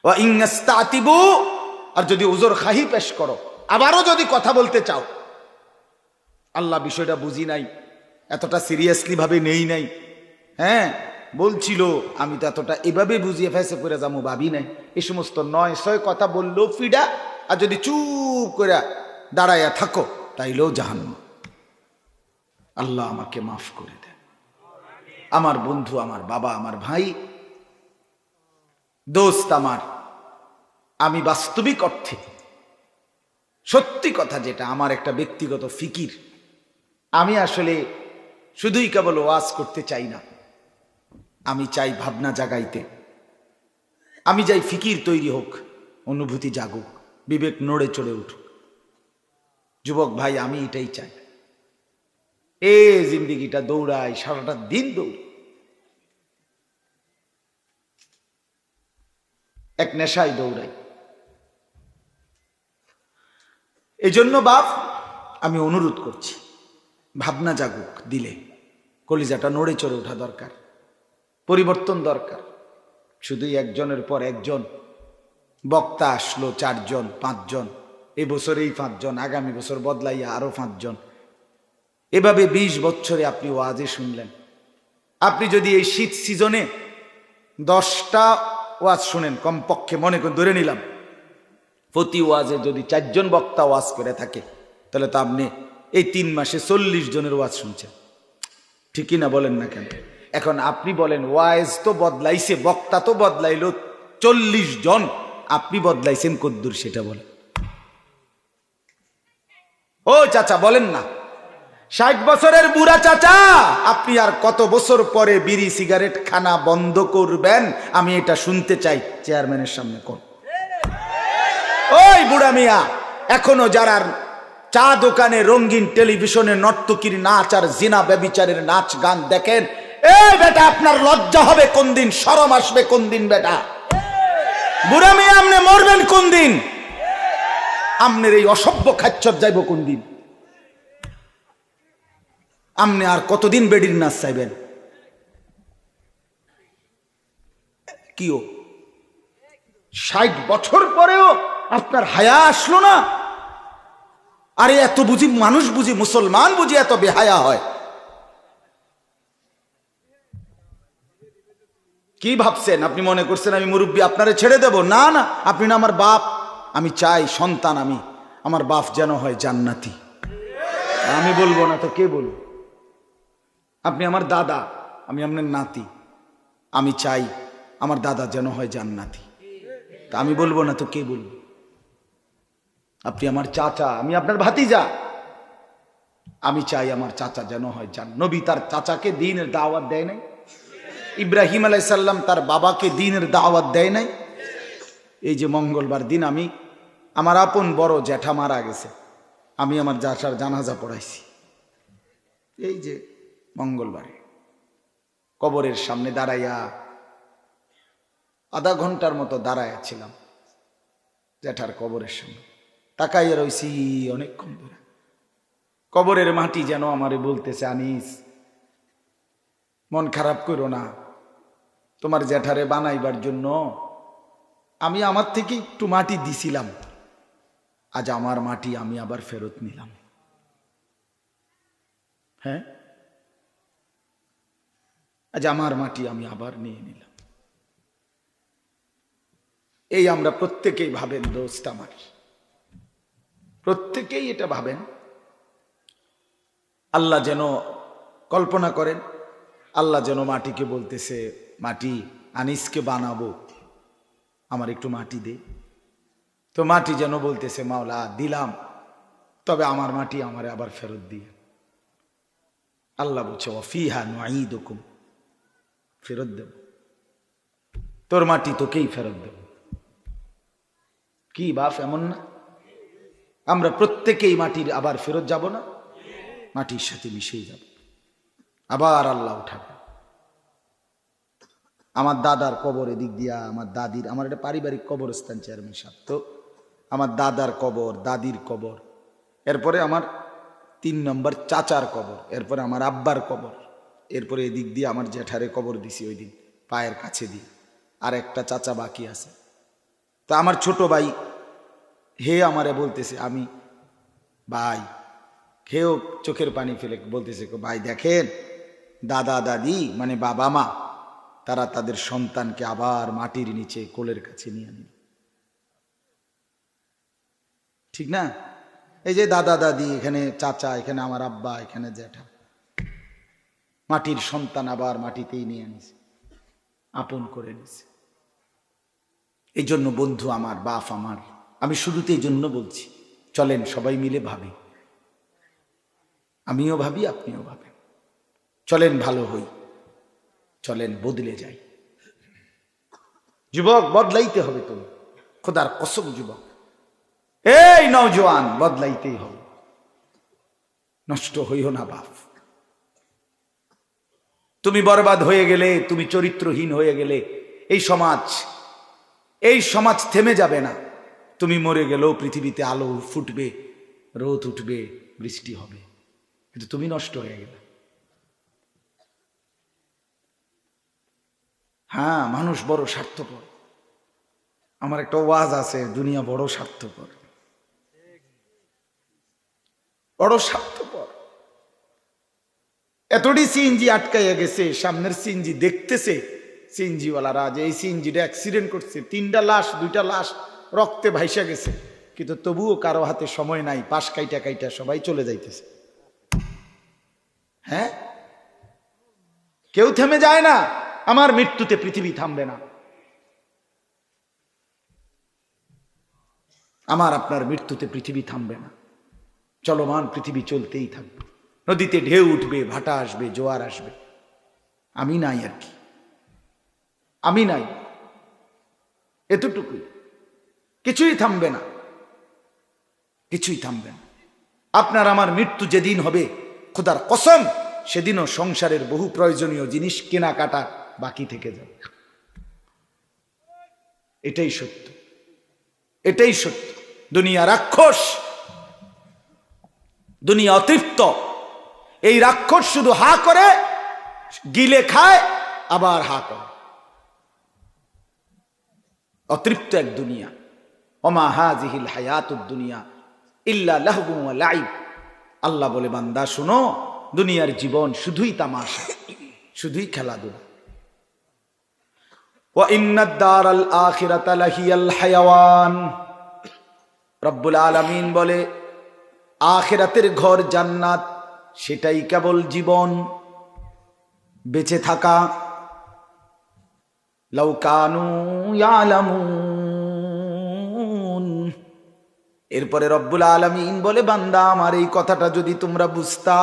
ওয়া ইন ইস্তাতিবু, আর যদি উযর খাহি পেশ করো, আবারও যদি কথা বলতে চাও, আল্লাহ বিষয়টা বুঝি নাই, এতটা সিরিয়াসলি ভাবে নেই নাই, হ্যাঁ বলছিল, আমি তো এতটা এভাবে বুঝিয়ে ফেসে করে যাবো ভাবি নাই, এই সমস্ত 9-6 কথা বললেও ফিডা, আর যদি চুপ করে দাঁড়াইয়া থাকো তাইলেও জাহান্নাম। আল্লাহ আমাকে মাফ করে দেন। আমার বন্ধু, আমার বাবা, আমার ভাই, দোস্ত আমার, আমি বাস্তবিক অর্থে সত্যি কথা যেটা আমার একটা ব্যক্তিগত ফিকির, আমি আসলে শুধুই কেবল ওয়াজ করতে চাই না, আমি চাই ভাবনা জাগাইতে, আমি চাই ফিকির তৈরি হোক, অনুভূতি জাগুক, বিবেক নড়ে চড়ে উঠুক। যুবক ভাই, আমি এটাই চাই। এ জিন্দিগিটা দৌড়াই, সারাটা দিন দৌড়, এক নেশায় দৌড়াই। এই জন্য বাপ আমি অনুরোধ করছি, ভাবনা জাগুক দিলে, কলিজাটা নড়ে চড়ে ওঠা দরকার, পরিবর্তন দরকার। শুধুই একজনের পর একজন বক্তা আসলো, 4 জন 5 জন, এই বছর এই 5 জন, আগামী বছর বদলাইয়া আরো 5 জন, এভাবে 20 বছরে আপনি ওয়াজে শুনলেন। আপনি যদি এই শীত সিজনে 10টা ওয়াজ শুনেন কমপক্ষে, মনে করে ধরে নিলাম প্রতি ওয়াজে যদি 4 জন বক্তা ওয়াজ করে থাকে, তাহলে তো আপনি এই 3 মাসে 40 জনের ওয়াজ শুনছেন, ঠিকই না? বলেন না কেন? এখন আপনি বলেন, ওয়াজ তো বদলাইছে, বক্তা তো বদলাইলো 40 জন, আপনি বদলাইছেন কদ্দুর সেটা বলেন। ও চাচা বলেন না, 60 বছরের বুড়া চাচা, আপনি আর কত বছর পরে বিড়ি সিগারেট খানা বন্ধ করবেন? আমি এটা শুনতে চাই, চেয়ারম্যানের সামনে কোন। ওই বুড়া মিয়া, এখনো যারা চা দোকানে, রঙিন টেলিভিশনে নর্তকীর নাচ আর জিনা ব্যভিচারের নাচ গান দেখেন, এই বেটা আপনার লজ্জা হবে কোন দিন, শরম আসবে কোন দিন? বেটা বুড়া মিয়া, আপনি মরবেন কোন দিন? আপনার এই অসভ্য খাচ্ছর যাইব কোন দিন? আপনি আর কতদিন বেডির নাচ চাইবেন? কিও 60 বছর পরেও আপনার হায়া আসলো না? আরে এত বুঝি মানুষ, বুঝি মুসলমান, বুঝি এত বেহায়া হয়? কি ভাবছেন? আপনি মনে করছেন আমি মুরব্বী আপনারে ছেড়ে দেব? না না, আপনি না আমার বাপ। আমি চাই সন্তান, আমি আমার বাপ যেন হয় জান্নাতি। আমি বলবো না তো কে বলবো? আপনি আমার দাদা, আমি আপনার নাতি, আমি চাই আমার দাদা যেন হয় জান্নাতি। তা আমি বলবো না তো কে বলবো? আপনি আমার চাচা, আমি আপনার ভাতিজা, আমি চাই আমার চাচা যেন হয় জান্নাতি। নবী তার চাচাকে দ্বীনের দাওয়াত দেয় নাই? ইব্রাহিম আলাইহিস সালাম তার বাবাকে দ্বীনের দাওয়াত দেয় নাই? এই যে মঙ্গলবার দিন আমি, আমার আপন বড় জ্যাঠা মারা গেছে, আমি আমার জ্যাঠার জানাজা পড়াইছি। এই যে মঙ্গলবারে কবরের সামনে দাঁড়াইয়া আধা ঘন্টার মতো দাঁড়াইয়া ছিলাম জ্যাঠার কবরের সামনে, তাকাইয়া রইছি অনেকক্ষণ ধরে। কবরের মাটি যেন আমারে বলতেছে, আনিস মন খারাপ করো না, তোমার জ্যাঠারে বানাইবার জন্য আমি আমার থেকে একটু মাটি দিছিলাম, আজ আমার মাটি আমি আবার ফেরত নিলাম। হ্যাঁ, আজ আমার মাটি আমি আবার নিয়ে নিলাম। এই আমরা প্রত্যেকেই ভাবেন, দোস্ত আমার, প্রত্যেকেই এটা ভাবেন। আল্লাহ যেন কল্পনা করেন, আল্লাহ যেন মাটিকে বলতেছে, মাটি আনিসকে বানাবো, আমার একটু মাটি দে। তো মাটি যেন বলতেছে, মাওলা দিলাম, তবে আমার মাটি আমারে আবার ফেরত দিয়ে। আল্লাহ বলছে, ওয়াফিহা নুঈদুকুম, ফেরত দেব, তোর মাটি তোকেই ফেরত দেব। কি বাপ, এমন না? আমরা প্রত্যেকেই মাটির আবার ফেরত যাব না? মাটির সাথে মিশেই যাব। আবার আল্লাহ উঠাবে। আমার দাদার কবর এদিক দিয়া, আমার দাদির, আমার একটা পারিবারিক কবরস্থান চেয়ারম্যান সাহেব, তো আমার দাদার কবর, দাদির কবর, এরপরে আমার 3 নম্বর চাচার কবর, এরপরে আমার আব্বার কবর, এরপরে এদিক দিয়ে আমার জ্যাঠারে কবর দিছি ওই দিন পায়ের কাছে দিয়ে, আর একটা চাচা বাকি আছে। তা আমার ছোট ভাই হে আমারে বলতেছে, আমি ভাই খেয়েও চোখের পানি ফেলে বলতেছে, ভাই দেখেন দাদা দাদি মানে বাবা মা তারা তাদের সন্তানকে আবার মাটির নিচে কোলের কাছে নিয়ে নিল। ঠিক না? এই যে দাদা দাদি, এখানে চাচা, এখানে আমার আব্বা, এখানে জ্যাঠা, মাটির সন্তান আবার মাটিতেই নিয়ে নিছে, আপন করে নিছে। এই জন্য বন্ধু আমার, বাপ আমার, আমি শুরুতে এই জন্য বলছি, চলেন সবাই মিলে ভাবি, আমিও ভাবি আপনিও ভাবেন, চলেন ভালো হই, চলেন বদলে যাই। যুবক বদলাইতে হবে, তুমি খোদার কসম যুবক, এই নওজোয়ান বদলাইতেই হবে, নষ্ট হইও না বাপ। তুমি বরবাদ হয়ে গেলে, তুমি চরিত্রহীন হয়ে গেলে এই সমাজ থেমে যাবে না। তুমি মরে গেলেও পৃথিবীতে আলো ফুটবে, রোদ উঠবে, বৃষ্টি হবে, কিন্তু তুমি নষ্ট হয়ে গেলে। হ্যাঁ, মানুষ বড় স্বার্থপর। আমার একটা ওয়াজ আছে, দুনিয়া বড় স্বার্থপর, বড় স্বার্থপর। এতটি সিএনজি আটকাইয়া গেছে, সামনের সিএনজি দেখতেছে সিএনজিওয়ালারা যে এই সিএনজিটা অ্যাক্সিডেন্ট করছে, 3টা লাশ, 2টা লাশ রক্তে ভাইসা গেছে, কিন্তু তবুও কারো হাতে সময় নাই, পাশ কাইটা কাইটা সবাই চলে যাইতেছে। হ্যাঁ, কেউ থেমে যায় না। আমার মৃত্যুতে পৃথিবী থামবে না, আমার আপনার মৃত্যুতে পৃথিবী থামবে না, চলমান পৃথিবী চলতেই থাকবে। নদীতে ঢেউ উঠবে, ভাটা আসবে, জোয়ার আসবে, আমি নাই আর কি, আমি নাই, এতটুকুই। কিছুই থামবে না, কিছুই থামবে না। আপনার আমার মৃত্যু যেদিন হবে, খোদার কসম, সেদিনও সংসারের বহু প্রয়োজনীয় জিনিস কেনাকাটা বাকি থেকে যাবে। এটাই সত্য, এটাই সত্য। দুনিয়া রাক্ষস, দুনিয়া অতৃপ্ত। এই রাক্ষস শুধু হা করে, গিলে খায়, আবার হা করে। অতৃপ্ত এক দুনিয়া। ওমা হাযিহিল হায়াতুদ দুনিয়া ইল্লা লাহবুন ওয়া লাইব। আল্লাহ বলে, বান্দা শোনো, দুনিয়ার জীবন শুধুই তামাশা, শুধুই খেলাধুলা। ওয়া ইন্নাদ দারাল আখিরাতা লাহিয়াল হায়াওয়ান। রব্বুল আলামিন বলে, আখিরাতের ঘর জান্নাত, সেটাই কেবল জীবন, বেঁচে থাকা। লাউ কানু ইয়ালামুন। এরপরে রব্বুল আলামিন বলে, বান্দা আমার এই কথাটা যদি তোমরা বুঝতা।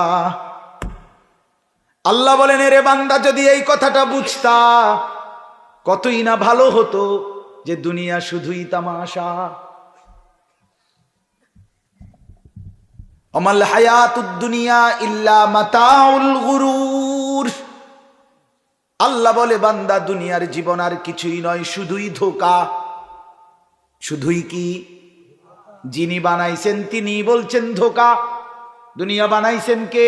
আল্লাহ বলেন, এরে বান্দা যদি এই কথাটা বুঝতা, কতই না ভালো হতো যে দুনিয়া শুধুই তামাশা। আমাল হায়াতুদ দুনিয়া ইল্লা মাতাউল গুরুর। আল্লাহ বলে, বান্দা দুনিয়ার জীবন আর কিছুই নয়, শুধুই ধোঁকা। শুধুই কি? যিনি বানাইছেন তিনি বলছেন ধোঁকা। দুনিয়া বানাইছেন কে?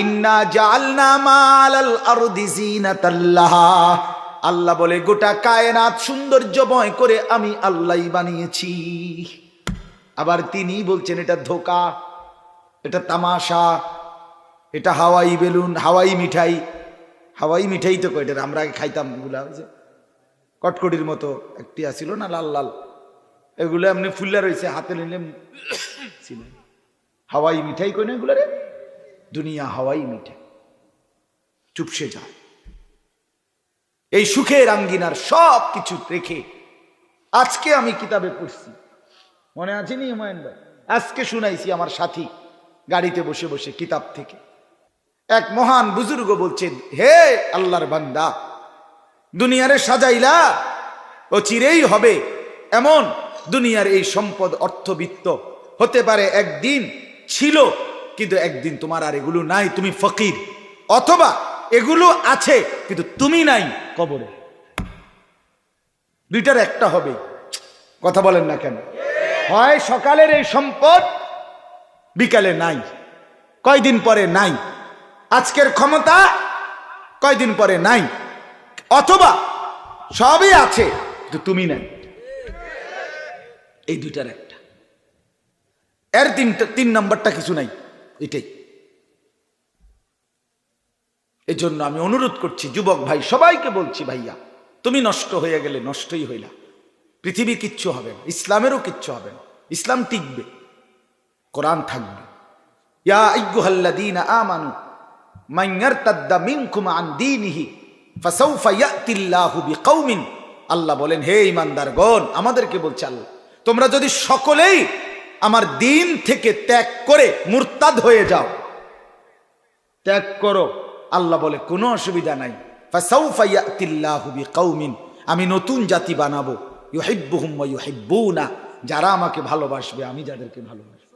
ইন্না জাআলনা মালাল আরদি জিনাতাল লাহা। আল্লাহ বলে, গোটা কায়নাত সৌন্দর্যময় করে আমি আল্লাহই বানিয়েছি। আবার তিনি বলছেন এটা ধোঁকা, এটা তামাশা, এটা হাওয়াই বেলুন, হাওয়াই মিঠাই। হাওয়াই মিঠাই তো কয়টা আমরা আগে খাইতাম, এগুলা হয়েছে কটকটির মতো একটি আসিল না লাল লাল, এগুলো এমনি ফুল্লা রয়েছে, হাতে নিলে ছিল। হাওয়াই মিঠাই কই না এগুলো রে? দুনিয়া হাওয়াই মিঠাই, চুপসে যায়। এই সুখের আঙ্গিনার সব কিছু রেখে আজকে আমি কিতাবে পড়ছি, মনে আছে নি হুমায়ুন ভাই? আজকে শুনাইছি আমার সাথী গাড়িতে বসে বসে কিতাব থেকে। এক মহান বুজুর্গ বলছেন, হে আল্লাহর বান্দা, দুনিয়ারে সাজাইলা, ও চিরেই হবে এমন। দুনিয়ার এই সম্পদ অর্থবিত্ত হতে পারে একদিন ছিল, কিন্তু একদিন তোমার আর এগুলো নাই, তুমি ফকির। অথবা এগুলো আছে কিন্তু তুমি নাই কবরে। দুইটার একটা হবে। কথা বলেন না কেন? হয় সকালের এই সম্পদ বিকালে নাই, কয়দিন পরে নাই, আজকের ক্ষমতা কয়দিন পরে নাই, অথবা সবই আছে কিন্তু তুমি নাই। এই দুইটার একটা। এর তিন নাম্বারটা কিছু নাই, এটাই। এই জন্য আমি অনুরোধ করছি যুবক ভাই সবাইকে বলছি, ভাইয়া তুমি নষ্ট হয়ে গেলে নষ্টই হইলা, পৃথিবী কিচ্ছু হবে না, ইসলামেরও কিচ্ছু হবে না। ইসলাম টিকবে, কোরআন থাকবে। ইয়া আইয়ুহাল্লাযীনা আমানু মান ইয়ারতাদ্দা মিনকুম আন দীনিহি ফাসাউফা ইয়াতিল্লাহু বিকাউমিন, আল্লাহ বলেন হে ঈমানদারগণ, আমাদেরকে বলছে আল্লাহ, তোমরা যদি সকলেই আমার দিন থেকে ত্যাগ করে মুরতাদ হয়ে যাও, ত্যাগ করো, আল্লাহ বলে কোনো অসুবিধা নাই, ফাসাউফা ইয়াতিল্লাহু বিকাউমিন, আমি নতুন জাতি বানাবো, ইউহিব্বুহুম ওয়া ইউহিব্বুনা, যারা আমাকে ভালোবাসবে, আমি যাদেরকে ভালোবাসবো।